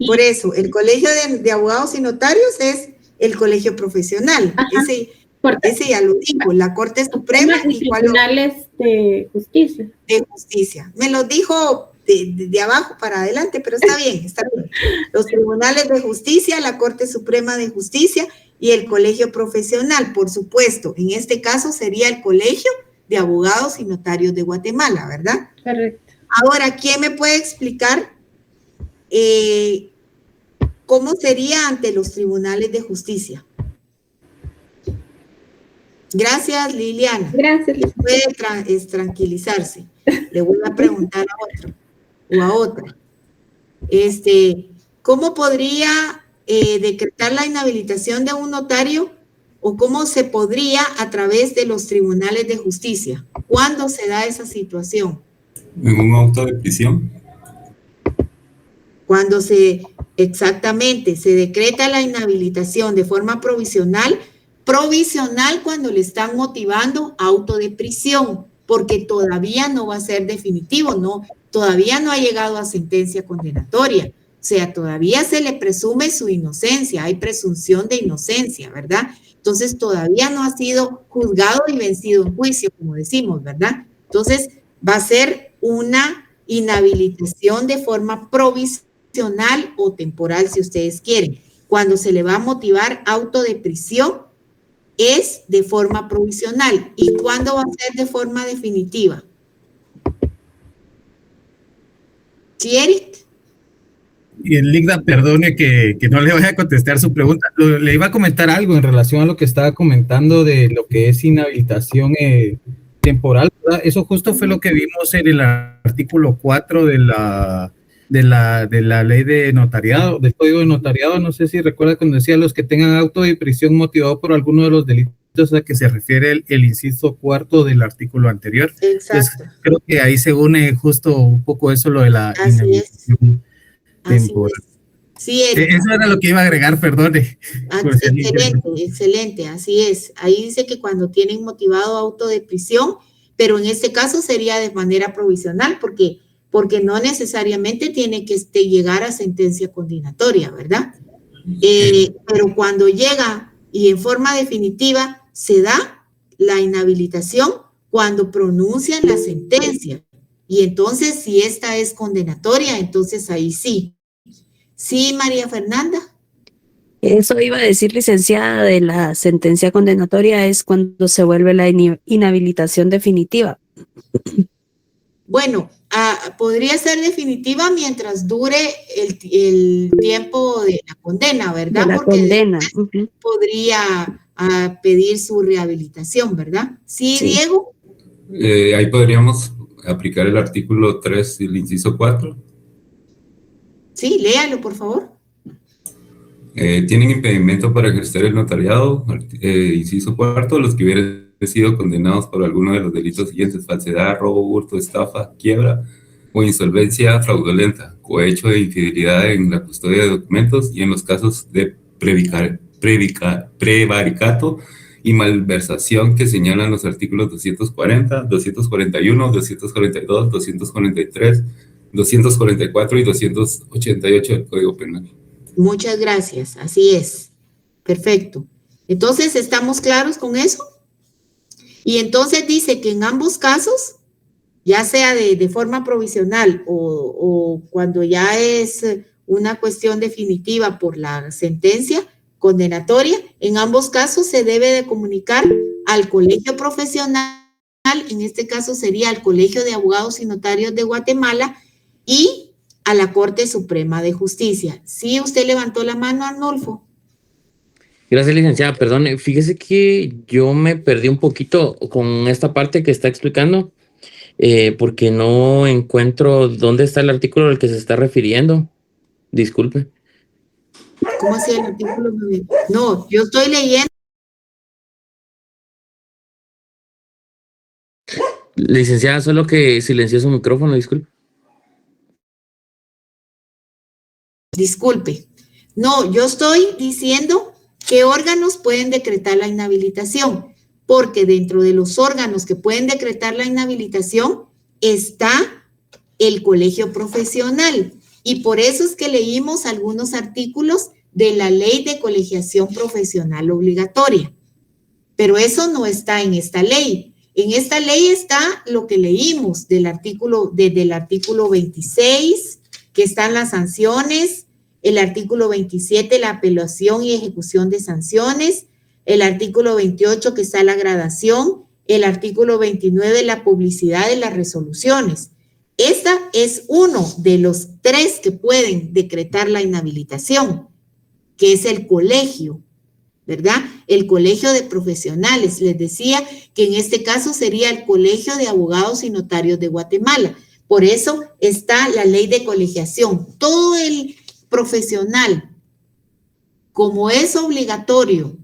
Por eso, el Colegio de Abogados y Notarios es el colegio profesional. Ese ya lo dijo, la Corte Suprema y Tribunales de Justicia. De Justicia. Me lo dijo de abajo para adelante, pero está bien, está bien. Los tribunales de justicia, la Corte Suprema de Justicia y el colegio profesional, por supuesto. En este caso sería el Colegio de Abogados y Notarios de Guatemala, ¿verdad? Correcto. Ahora, ¿quién me puede explicar cómo sería ante los tribunales de justicia? Gracias, Liliana. Gracias. Puede tranquilizarse. Le voy a preguntar a otro o a otra. ¿Cómo podría decretar la inhabilitación de un notario o cómo se podría a través de los tribunales de justicia? ¿Cuándo se da esa situación? ¿En un auto de prisión? Cuando exactamente se decreta la inhabilitación de forma provisional cuando le están motivando auto de prisión, porque todavía no va a ser definitivo, todavía no ha llegado a sentencia condenatoria, o sea, todavía se le presume su inocencia, hay presunción de inocencia, ¿verdad? Entonces todavía no ha sido juzgado y vencido en juicio, como decimos, ¿verdad? Entonces va a ser una inhabilitación de forma provisional o temporal, si ustedes quieren. Cuando se le va a motivar auto de prisión, es de forma provisional. ¿Y cuándo va a ser de forma definitiva? ¿Sí, Eric? Y Ligda, perdone que no le vaya a contestar su pregunta. Le iba a comentar algo en relación a lo que estaba comentando de lo que es inhabilitación temporal, ¿verdad? Eso justo fue lo que vimos en el artículo 4 de la ley de notariado, del código de notariado. No sé si recuerda cuando decía los que tengan auto de prisión motivado por alguno de los delitos a que se refiere el inciso 4 del artículo anterior. Exacto. Entonces, creo que ahí se une justo un poco eso, lo de la inhabilitación temporal. Sí, eso era lo que iba a agregar, perdone. Excelente, así es. Ahí dice que cuando tienen motivado auto de prisión, pero en este caso sería de manera provisional, porque no necesariamente tiene que llegar a sentencia condenatoria, ¿verdad? Pero cuando llega y en forma definitiva se da la inhabilitación cuando pronuncian la sentencia. Y entonces, si esta es condenatoria, entonces ahí sí. Sí, María Fernanda. Eso iba a decir, licenciada, de la sentencia condenatoria es cuando se vuelve la inhabilitación definitiva. Bueno, podría ser definitiva mientras dure el tiempo de la condena, ¿verdad? De la porque condena. Podría pedir su rehabilitación, ¿verdad? Sí, Diego. Ahí podríamos aplicar el artículo 3, el inciso 4. Sí, léalo, por favor. Tienen impedimento para ejercer el notariado, inciso 4, los que hubieran sido condenados por alguno de los delitos siguientes: falsedad, robo, hurto, estafa, quiebra o insolvencia fraudulenta, cohecho de infidelidad en la custodia de documentos y en los casos de prevaricato y malversación que señalan los artículos 240, 241, 242, 243, 244 y 288 del Código Penal. Muchas gracias, así es. Perfecto. Entonces, ¿estamos claros con eso? Y entonces dice que en ambos casos, ya sea de forma provisional o cuando ya es una cuestión definitiva por la sentencia condenatoria, en ambos casos se debe de comunicar al colegio profesional, en este caso sería al Colegio de Abogados y Notarios de Guatemala y a la Corte Suprema de Justicia. Sí, usted levantó la mano, Arnulfo. Gracias, licenciada. Perdón, fíjese que yo me perdí un poquito con esta parte que está explicando, porque no encuentro dónde está el artículo al que se está refiriendo. Disculpe. ¿Cómo así el artículo 9? No, yo estoy leyendo. Licenciada, solo que silenció su micrófono, disculpe. Disculpe. No, yo estoy diciendo qué órganos pueden decretar la inhabilitación, porque dentro de los órganos que pueden decretar la inhabilitación está el colegio profesional. Y por eso es que leímos algunos artículos de la Ley de Colegiación Profesional Obligatoria. Pero eso no está en esta ley. En esta ley está lo que leímos del artículo, desde el artículo 26, que están las sanciones, el artículo 27, la apelación y ejecución de sanciones, el artículo 28, que está la gradación, el artículo 29, la publicidad de las resoluciones. Esta es uno de los 3 que pueden decretar la inhabilitación, que es el colegio, ¿verdad? El colegio de profesionales. Les decía que en este caso sería el Colegio de Abogados y Notarios de Guatemala. Por eso está la ley de colegiación. Todo el profesional, como es obligatorio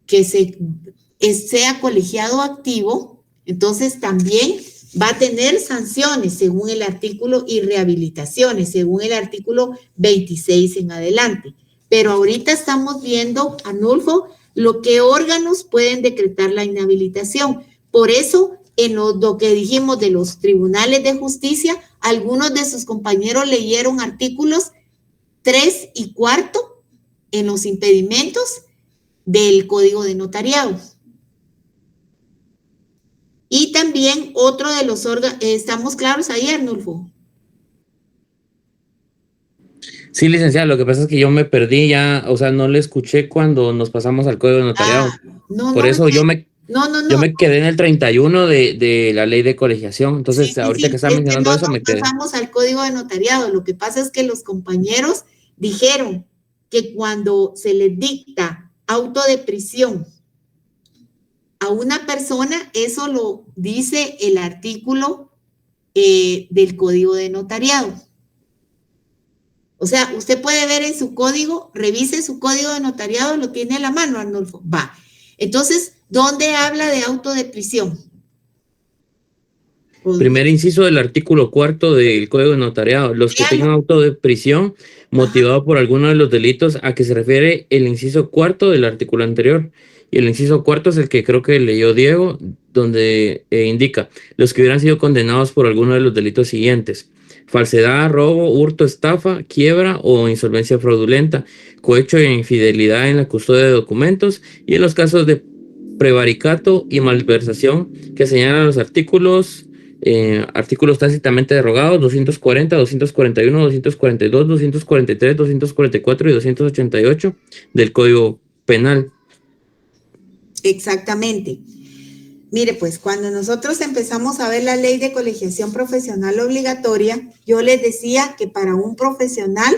que sea colegiado activo, entonces también va a tener sanciones según el artículo y rehabilitaciones según el artículo 26 en adelante. Pero ahorita estamos viendo, Arnulfo, lo que órganos pueden decretar la inhabilitación. Por eso, en lo que dijimos de los tribunales de justicia, algunos de sus compañeros leyeron artículos 3 y 4 en los impedimentos del Código de Notariados. Y también otro de los órganos, ¿estamos claros ahí, Arnulfo? Sí, licenciada, lo que pasa es que yo me perdí ya, o sea, no le escuché cuando nos pasamos al Código de Notariado. Por eso yo me quedé en el 31 de la ley de colegiación. Entonces, ahorita que estaba mencionando eso, me quedé. Pasamos al Código de Notariado. Lo que pasa es que los compañeros dijeron que cuando se les dicta auto de prisión a una persona, eso lo dice el artículo del Código de Notariado. O sea, usted puede ver en su código, revise su código de notariado, lo tiene a la mano, Arnulfo. Va. Entonces, ¿dónde habla de auto de prisión? Primer inciso del artículo 4 del Código de Notariado. Los que tengan auto de prisión motivado por alguno de los delitos a que se refiere el inciso 4 del artículo anterior. Y el inciso 4 es el que creo que leyó Diego, donde indica los que hubieran sido condenados por alguno de los delitos siguientes: falsedad, robo, hurto, estafa, quiebra o insolvencia fraudulenta, cohecho e infidelidad en la custodia de documentos, y en los casos de prevaricato y malversación que señalan los artículos tácitamente derogados 240, 241, 242, 243, 244 y 288 del Código Penal. Exactamente. Mire, pues cuando nosotros empezamos a ver la ley de colegiación profesional obligatoria, yo les decía que para un profesional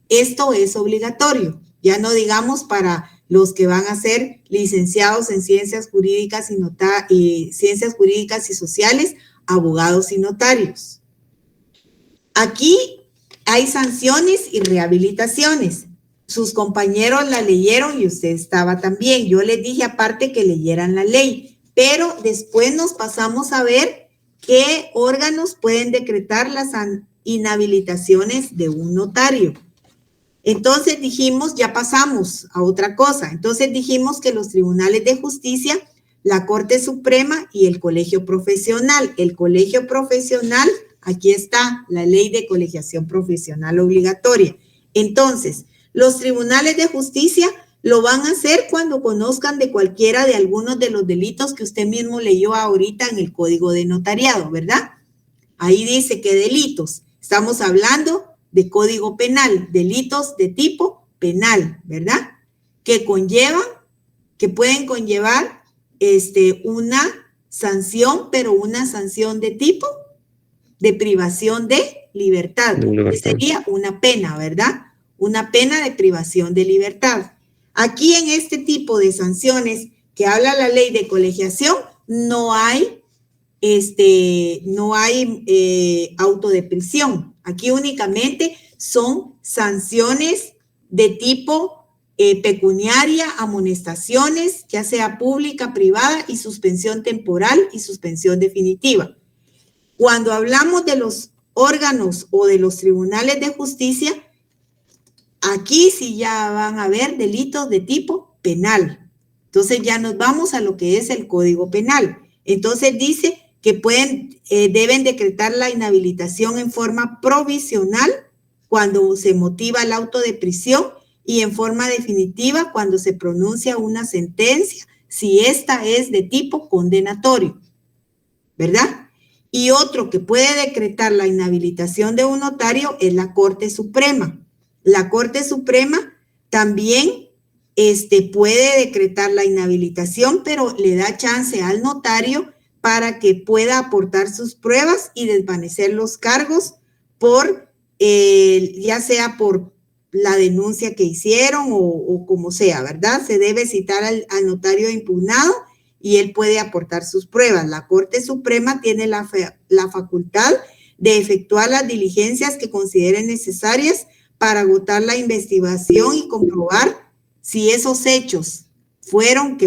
esto es obligatorio. Ya no digamos para los que van a ser licenciados en ciencias jurídicas ciencias jurídicas y sociales, abogados y notarios. Aquí hay sanciones y rehabilitaciones. Sus compañeros la leyeron y usted estaba también. Yo les dije aparte que leyeran la ley. Pero después nos pasamos a ver qué órganos pueden decretar las inhabilitaciones de un notario. Entonces dijimos, ya pasamos a otra cosa. Entonces dijimos que los tribunales de justicia, la Corte Suprema y el Colegio Profesional. El Colegio Profesional, aquí está la Ley de Colegiación Profesional Obligatoria. Entonces, los tribunales de justicia lo van a hacer cuando conozcan de cualquiera de algunos de los delitos que usted mismo leyó ahorita en el Código de Notariado, ¿verdad? Ahí dice que delitos. Estamos hablando de Código Penal, delitos de tipo penal, ¿verdad? Que pueden conllevar una sanción, pero una sanción de tipo de privación de libertad. Que sería una pena, ¿verdad? Una pena de privación de libertad. Aquí en este tipo de sanciones que habla la ley de colegiación, no hay auto de prisión. Aquí únicamente son sanciones de tipo pecuniaria, amonestaciones, ya sea pública, privada, y suspensión temporal y suspensión definitiva. Cuando hablamos de los órganos o de los tribunales de justicia, aquí sí ya van a haber delitos de tipo penal. Entonces ya nos vamos a lo que es el Código Penal. Entonces dice que deben decretar la inhabilitación en forma provisional cuando se motiva el auto de prisión y en forma definitiva cuando se pronuncia una sentencia, si esta es de tipo condenatorio, ¿verdad? Y otro que puede decretar la inhabilitación de un notario es la Corte Suprema. La Corte Suprema también puede decretar la inhabilitación, pero le da chance al notario para que pueda aportar sus pruebas y desvanecer los cargos por, ya sea por la denuncia que hicieron o como sea, ¿verdad? Se debe citar al notario impugnado y él puede aportar sus pruebas. La Corte Suprema tiene la facultad de efectuar las diligencias que consideren necesarias para agotar la investigación y comprobar si esos hechos fueron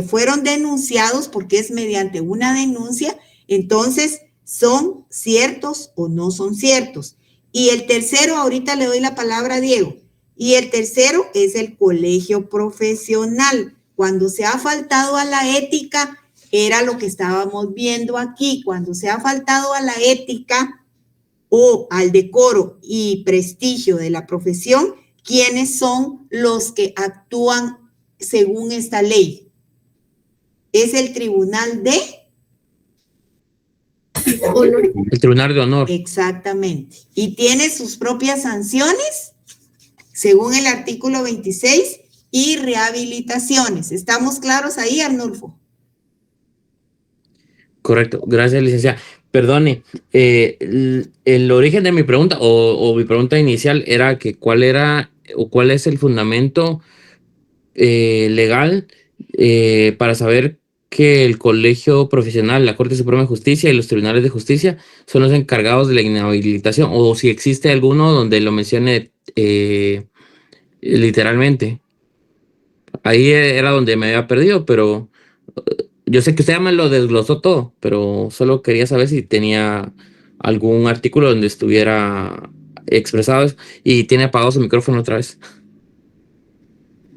denunciados, porque es mediante una denuncia, entonces son ciertos o no son ciertos. Y el tercero, ahorita le doy la palabra a Diego, y el tercero es el colegio profesional. Cuando se ha faltado a la ética, era lo que estábamos viendo aquí, cuando se ha faltado a la ética o al decoro y prestigio de la profesión, ¿quiénes son los que actúan según esta ley? Es el Tribunal de Honor. El Tribunal de Honor. Exactamente. Y tiene sus propias sanciones, según el artículo 26, y rehabilitaciones. ¿Estamos claros ahí, Arnulfo? Correcto. Gracias, licenciada. Perdone, el origen de mi pregunta o mi pregunta inicial era que cuál es el fundamento legal para saber que el colegio profesional, la Corte Suprema de Justicia y los tribunales de justicia son los encargados de la inhabilitación, o si existe alguno donde lo mencione literalmente. Ahí era donde me había perdido, pero yo sé que usted ya me lo desglosó todo, pero solo quería saber si tenía algún artículo donde estuviera expresado eso. Y tiene apagado su micrófono otra vez.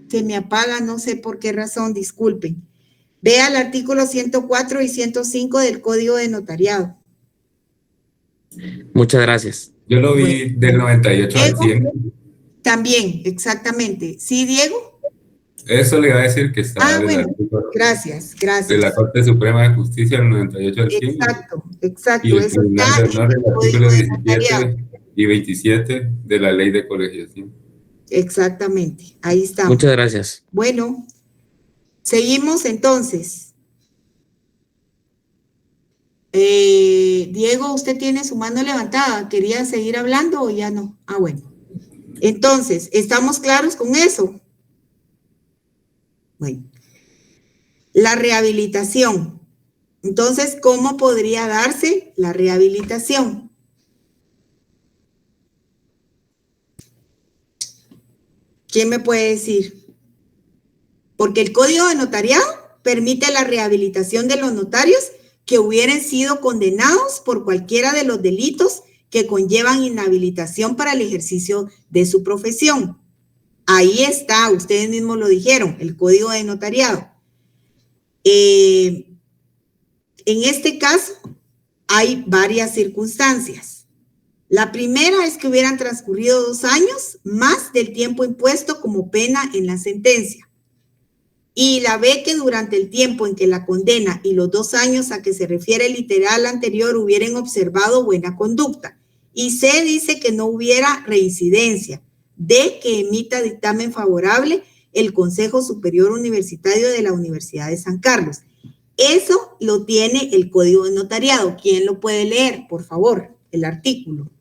Se me apaga, no sé por qué razón, disculpen. Vea el artículo 104 y 105 del Código de Notariado. Muchas gracias. Yo lo vi del 98 al 100. También, exactamente. ¿Sí, Diego? Eso le iba a decir que está bueno, gracias. De la Corte Suprema de Justicia del 98 al 100. Exacto. Y el Eso Tribunal está de Honor, en el el artículo Código de 17 Notariado. y 27 de la Ley de Colegiación. Exactamente, ahí estamos. Muchas gracias. Bueno, seguimos entonces. Diego, usted tiene su mano levantada. ¿Quería seguir hablando o ya no? Ah, bueno. Entonces, ¿estamos claros con eso? Bueno. La rehabilitación. Entonces, ¿cómo podría darse la rehabilitación? ¿Quién me puede decir? Porque el Código de Notariado permite la rehabilitación de los notarios que hubieran sido condenados por cualquiera de los delitos que conllevan inhabilitación para el ejercicio de su profesión. Ahí está, ustedes mismos lo dijeron, el Código de Notariado. En este caso, hay varias circunstancias. La primera es que hubieran transcurrido 2 años más del tiempo impuesto como pena en la sentencia. Y la B, que durante el tiempo en que la condena y los 2 años a que se refiere el literal anterior hubieran observado buena conducta. Y C dice que no hubiera reincidencia. D, que emita dictamen favorable el Consejo Superior Universitario de la Universidad de San Carlos. Eso lo tiene el Código de Notariado. ¿Quién lo puede leer, por favor? El artículo.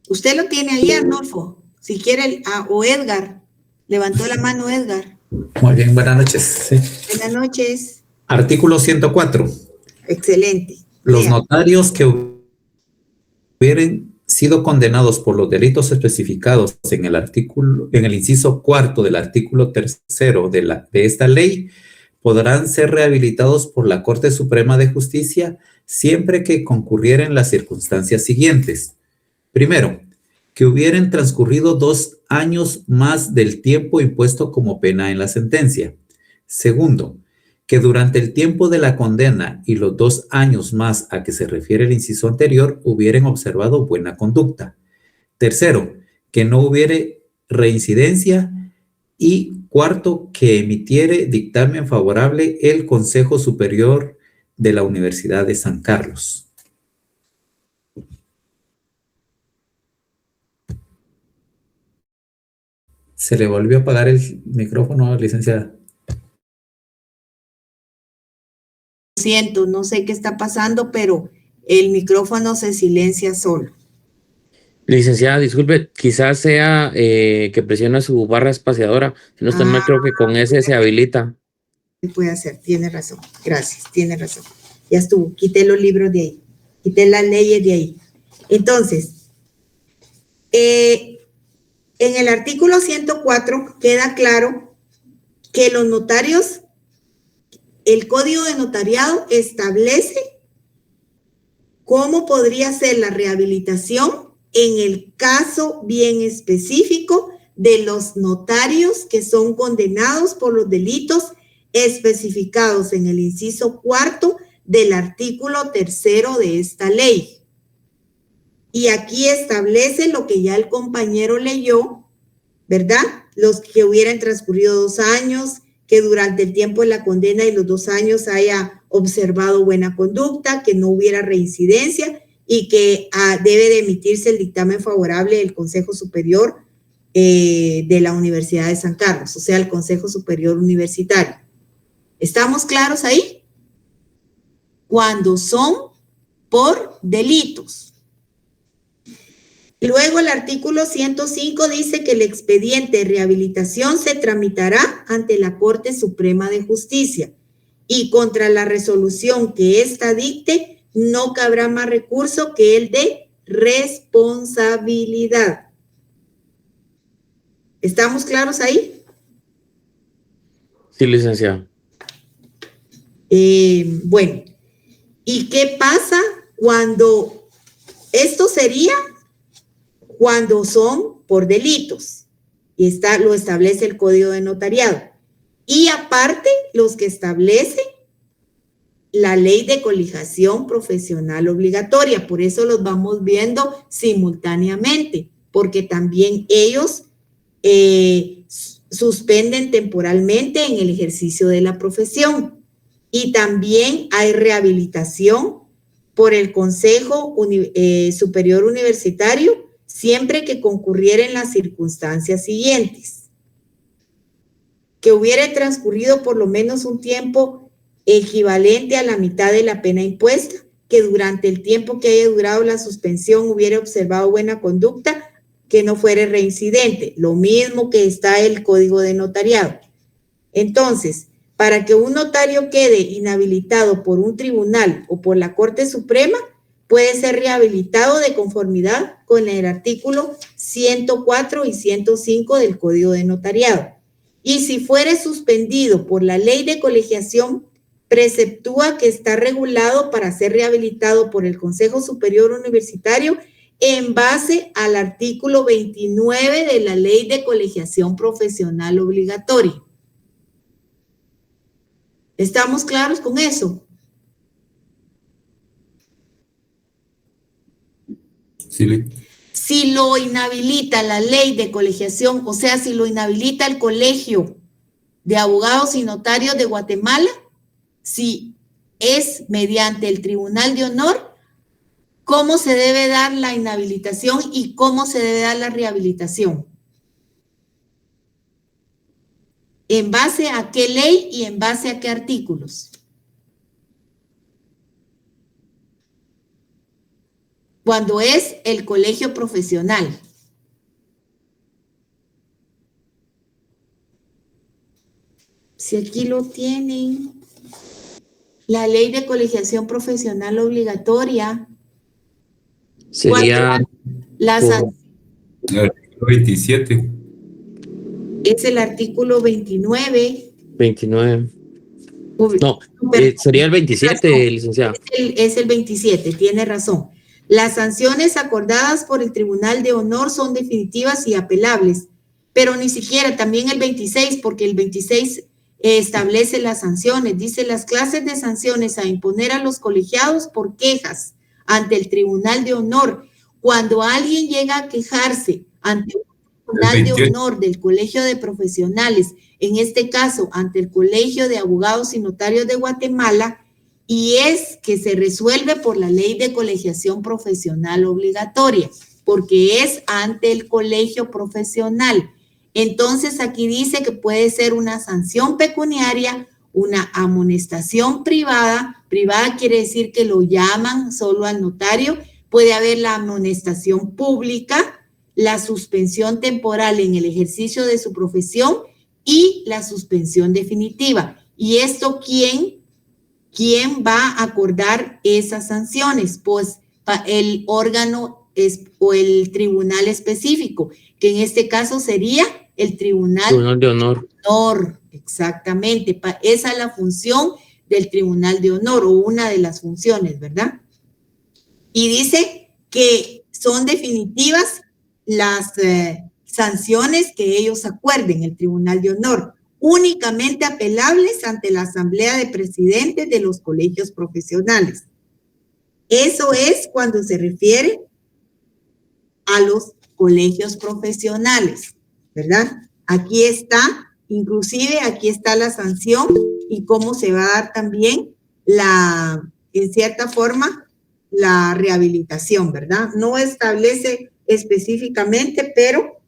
Usted lo tiene ahí, Arnulfo. Si quiere, o Edgar. Levantó la mano Edgar. Muy bien, buenas noches. Sí. Buenas noches. Artículo 104. Excelente. Los notarios que hubieran sido condenados por los delitos especificados en el inciso cuarto del artículo 3º de esta ley, podrán ser rehabilitados por la Corte Suprema de Justicia siempre que concurrieran las circunstancias siguientes. Primero, que hubieran transcurrido 2 años más del tiempo impuesto como pena en la sentencia. Segundo, que durante el tiempo de la condena y los 2 años más a que se refiere el inciso anterior hubieran observado buena conducta. Tercero, que no hubiere reincidencia. Y cuarto, que emitiere dictamen favorable el Consejo Superior de la Universidad de San Carlos. Se le volvió a apagar el micrófono, licenciada. Siento, no sé qué está pasando, pero el micrófono se silencia solo. Licenciada, disculpe, quizás sea que presiona su barra espaciadora. Si no está mal, creo que con ese se habilita. Puede hacer, tiene razón. Gracias, tiene razón. Ya estuvo, quité los libros de ahí, quité las leyes de ahí. Entonces, en el artículo 104 queda claro que los notarios, el Código de Notariado establece cómo podría ser la rehabilitación en el caso bien específico de los notarios que son condenados por los delitos especificados en el inciso cuarto del artículo 3º de esta ley. Y aquí establece lo que ya el compañero leyó, ¿verdad? Los que hubieran transcurrido 2 años, que durante el tiempo de la condena y los 2 años haya observado buena conducta, que no hubiera reincidencia y que debe de emitirse el dictamen favorable del Consejo Superior de la Universidad de San Carlos, o sea, el Consejo Superior Universitario. ¿Estamos claros ahí? Cuando son por delitos. Luego el artículo 105 dice que el expediente de rehabilitación se tramitará ante la Corte Suprema de Justicia y contra la resolución que ésta dicte no cabrá más recurso que el de responsabilidad. ¿Estamos claros ahí? Sí, licenciado. Bueno, ¿y qué pasa cuando esto sería cuando son por delitos? Y lo establece el Código de Notariado. Y aparte, los que establece la Ley de Colegiación Profesional Obligatoria. Por eso los vamos viendo simultáneamente, porque también ellos suspenden temporalmente en el ejercicio de la profesión. Y también hay rehabilitación por el Consejo Superior Universitario siempre que concurrieren las circunstancias siguientes. Que hubiera transcurrido por lo menos un tiempo equivalente a la mitad de la pena impuesta, que durante el tiempo que haya durado la suspensión hubiera observado buena conducta, que no fuera reincidente, lo mismo que está el Código de Notariado. Entonces, para que un notario quede inhabilitado por un tribunal o por la Corte Suprema, puede ser rehabilitado de conformidad con el artículo 104 y 105 del Código de Notariado. Y si fuere suspendido por la Ley de Colegiación, preceptúa que está regulado para ser rehabilitado por el Consejo Superior Universitario en base al artículo 29 de la Ley de Colegiación Profesional Obligatoria. ¿Estamos claros con eso? Sí. Si lo inhabilita la Ley de Colegiación, o sea, si lo inhabilita el Colegio de Abogados y Notarios de Guatemala, si es mediante el Tribunal de Honor, ¿cómo se debe dar la inhabilitación y cómo se debe dar la rehabilitación? ¿En base a qué ley y en base a qué artículos? Cuando es el colegio profesional. Si aquí lo tienen, la Ley de Colegiación Profesional Obligatoria. Sería Las, El artículo 27. es el artículo 29. 29. No, sería el 27, licenciado. Es el 27, tiene razón. Las sanciones acordadas por el Tribunal de Honor son definitivas y apelables, pero ni siquiera también el 26, porque el 26 establece las sanciones. Dice: las clases de sanciones a imponer a los colegiados por quejas ante el Tribunal de Honor. Cuando alguien llega a quejarse ante el Tribunal de Honor del Colegio de Profesionales, en este caso ante el Colegio de Abogados y Notarios de Guatemala, y es que se resuelve por la Ley de Colegiación Profesional Obligatoria, porque es ante el colegio profesional. Entonces aquí dice que puede ser una sanción pecuniaria, una amonestación privada. Privada quiere decir que lo llaman solo al notario. Puede haber la amonestación pública, la suspensión temporal en el ejercicio de su profesión y la suspensión definitiva. ¿Y esto quién va a acordar esas sanciones? Pues el órgano o el tribunal específico, que en este caso sería el Tribunal de Honor. Exactamente. Esa es la función del Tribunal de Honor, o una de las funciones, ¿verdad? Y dice que son definitivas las sanciones que ellos acuerden, el Tribunal de Honor, únicamente apelables ante la Asamblea de Presidentes de los colegios profesionales. Eso es cuando se refiere a los colegios profesionales, ¿verdad? Aquí está, inclusive aquí está la sanción y cómo se va a dar también en cierta forma, la rehabilitación, ¿verdad? No establece específicamente, pero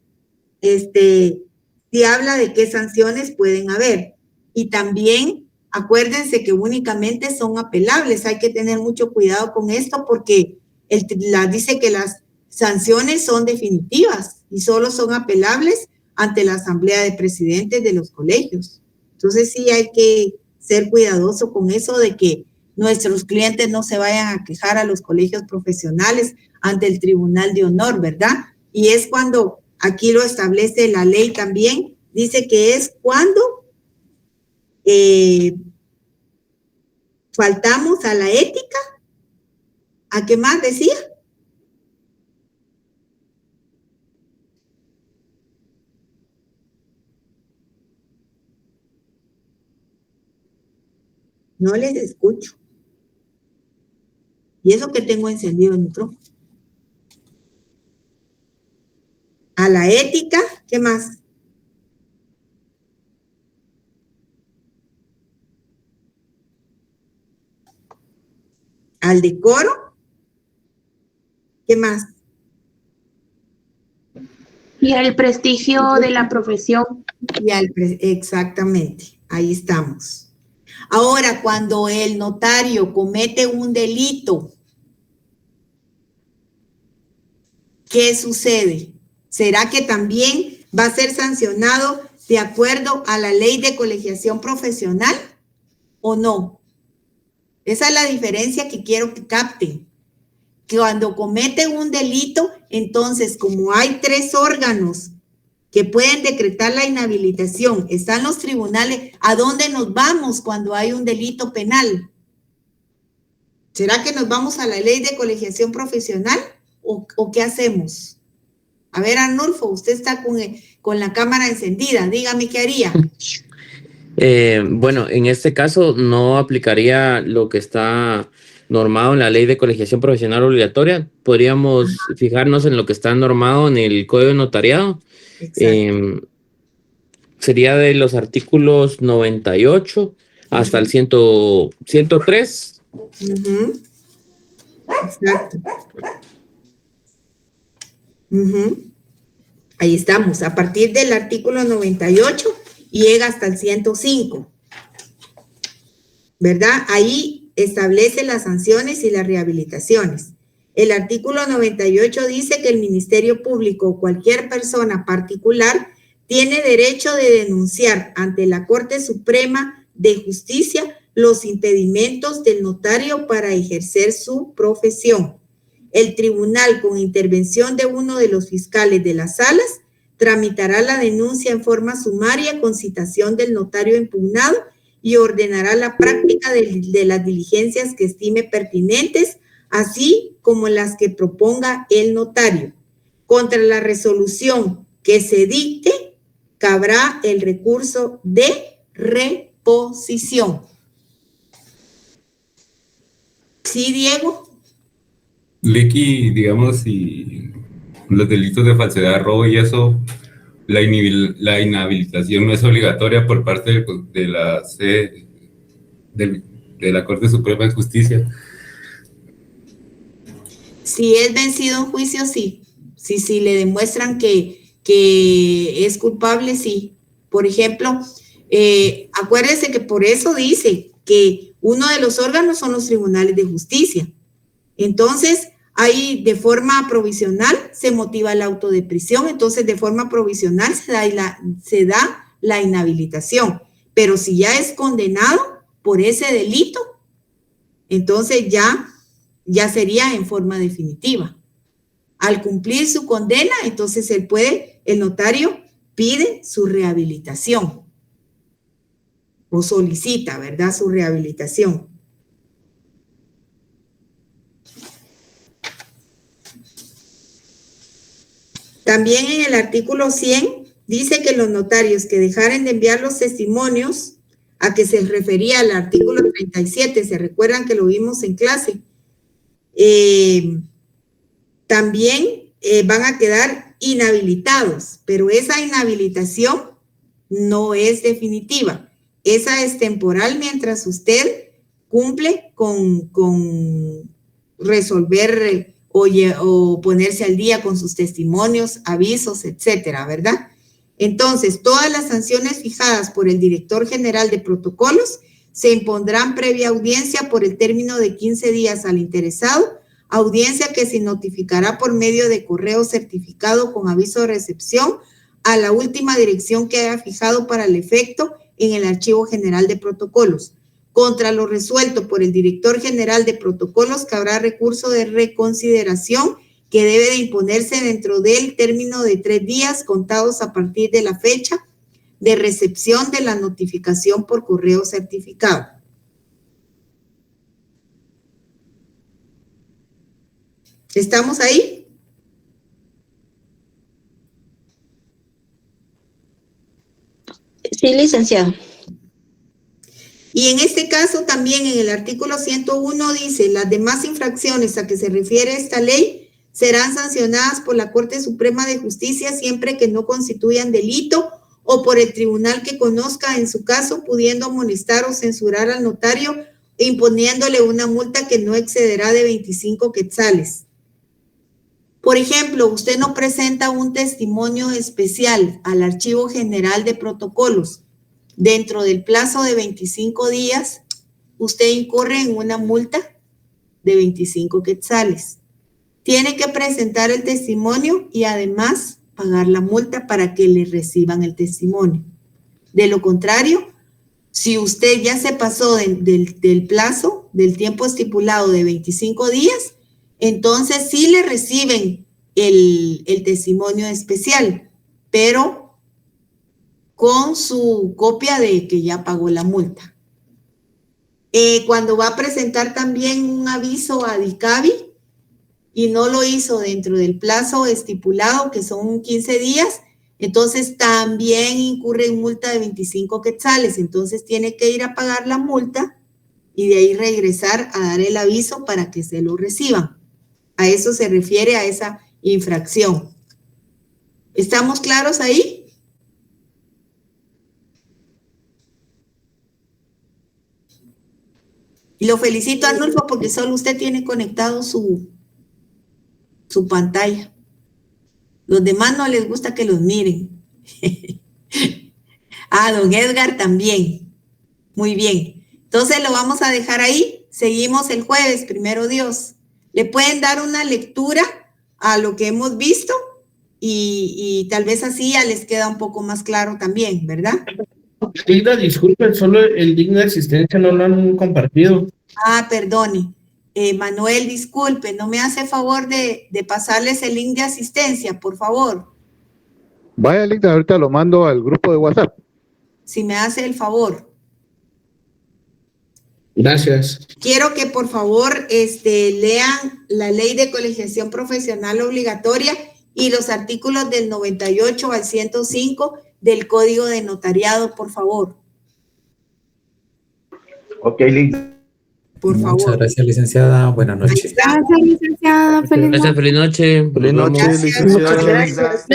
sí habla de qué sanciones pueden haber. Y también acuérdense que únicamente son apelables. Hay que tener mucho cuidado con esto, porque dice que las sanciones son definitivas y solo son apelables ante la Asamblea de Presidentes de los colegios. Entonces sí hay que ser cuidadoso con eso, de que nuestros clientes no se vayan a quejar a los colegios profesionales ante el Tribunal de Honor, ¿verdad? Y es cuando, aquí lo establece la ley también, dice que es cuando faltamos a la ética. ¿A qué más decía? No les escucho. Y eso que tengo encendido el micrófono. A la ética, ¿qué más? Al decoro, ¿qué más? Y al prestigio de la profesión. Exactamente, ahí estamos. Ahora, cuando el notario comete un delito, ¿qué sucede? ¿Será que también va a ser sancionado de acuerdo a la Ley de Colegiación Profesional o no? Esa es la diferencia que quiero que capten. Que cuando comete un delito, entonces, como hay 3 órganos que pueden decretar la inhabilitación, están los tribunales. ¿A dónde nos vamos cuando hay un delito penal? ¿Será que nos vamos a la Ley de Colegiación Profesional o qué hacemos? A ver, Arnulfo, usted está con la cámara encendida, dígame qué haría. Bueno, en este caso no aplicaría lo que está normado en la Ley de Colegiación Profesional Obligatoria. Podríamos fijarnos en lo que está normado en el Código de Notariado. Sería de los artículos 98 hasta el 103. Exacto. Ahí estamos, a partir del artículo 98 y llega hasta el 105, ¿verdad? Ahí establece las sanciones y las rehabilitaciones. El artículo 98 dice que el Ministerio Público o cualquier persona particular tiene derecho de denunciar ante la Corte Suprema de Justicia los impedimentos del notario para ejercer su profesión. el tribunal, con intervención de uno de los fiscales de las salas, tramitará la denuncia en forma sumaria con citación del notario impugnado y ordenará la práctica de las diligencias que estime pertinentes, así como las que proponga el notario. Contra la resolución que se dicte, cabrá el recurso de reposición. ¿Sí, Diego? Lecky, digamos, si los delitos de falsedad, robo y eso, la inhabilitación no es obligatoria por parte de la sede de la Corte Suprema de Justicia. Si es vencido en juicio, sí. Si le demuestran que es culpable, sí. Por ejemplo, acuérdese que por eso dice que uno de los órganos son los tribunales de justicia. Entonces, ahí de forma provisional se motiva el auto de prisión, entonces de forma provisional se da la inhabilitación. Pero si ya es condenado por ese delito, entonces ya sería en forma definitiva. Al cumplir su condena, entonces el notario pide su rehabilitación o solicita, ¿verdad?, su rehabilitación. También en el artículo 100 dice que los notarios que dejaren de enviar los testimonios, a que se refería al artículo 37, se recuerdan que lo vimos en clase, también van a quedar inhabilitados, pero esa inhabilitación no es definitiva. Esa es temporal mientras usted cumple con resolver o ponerse al día con sus testimonios, avisos, etcétera, ¿verdad? Entonces, todas las sanciones fijadas por el director general de protocolos se impondrán previa audiencia por el término de 15 días al interesado, audiencia que se notificará por medio de correo certificado con aviso de recepción a la última dirección que haya fijado para el efecto en el Archivo General de Protocolos. Contra lo resuelto por el director general de protocolos, cabrá recurso de reconsideración que debe de imponerse dentro del término de 3 días contados a partir de la fecha de recepción de la notificación por correo certificado. ¿Estamos ahí? Sí, licenciado. Y en este caso también en el artículo 101 dice, las demás infracciones a que se refiere esta ley serán sancionadas por la Corte Suprema de Justicia siempre que no constituyan delito o por el tribunal que conozca en su caso, pudiendo amonestar o censurar al notario imponiéndole una multa que no excederá de 25 quetzales. Por ejemplo, usted no presenta un testimonio especial al Archivo General de Protocolos. Dentro del plazo de 25 días, usted incurre en una multa de 25 quetzales. Tiene que presentar el testimonio y además pagar la multa para que le reciban el testimonio. De lo contrario, si usted ya se pasó del plazo, del tiempo estipulado de 25 días, entonces sí le reciben el testimonio especial, pero con su copia de que ya pagó la multa. Cuando va a presentar también un aviso a DICABI y no lo hizo dentro del plazo estipulado, que son 15 días, entonces también incurre en multa de 25 quetzales. Entonces tiene que ir a pagar la multa y de ahí regresar a dar el aviso para que se lo reciban. A eso se refiere, a esa infracción. ¿Estamos claros ahí? Y lo felicito a Arnulfo porque solo usted tiene conectado su pantalla. Los demás no les gusta que los miren. Don Edgar también. Muy bien. Entonces lo vamos a dejar ahí. Seguimos el jueves, primero Dios. ¿Le pueden dar una lectura a lo que hemos visto? Y tal vez así ya les queda un poco más claro también, ¿verdad? Hilda, disculpen, solo el digno de existencia no lo han compartido. Perdone. Manuel, disculpe, ¿no me hace favor de pasarles el link de asistencia, por favor? Vaya el link, ahorita lo mando al grupo de WhatsApp. Si me hace el favor. Gracias. Quiero que por favor lean la ley de colegiación profesional obligatoria y los artículos del 98 al 105 del Código de Notariado, por favor. Ok, Linda. Por favor. Muchas gracias, licenciada. Buenas noches. Gracias, licenciada. Feliz Gracias, feliz noche. Feliz noche, Gracias. licenciada. Muchas gracias.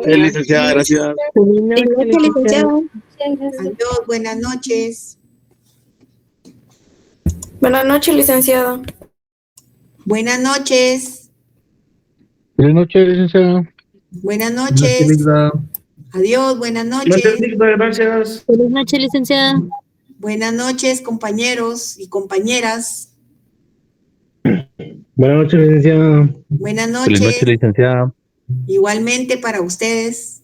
Licenciada, gracias. Adiós, buenas noches. Buenas noches, licenciada. Buenas noches. Feliz noche, licenciada. Buenas noches. Adiós, buenas noches. Gracias. Buenas noches, licenciada. Buenas noches, compañeros y compañeras. Buenas noches, licenciada. Buenas Feliz noches. noche, licenciada. Igualmente para ustedes.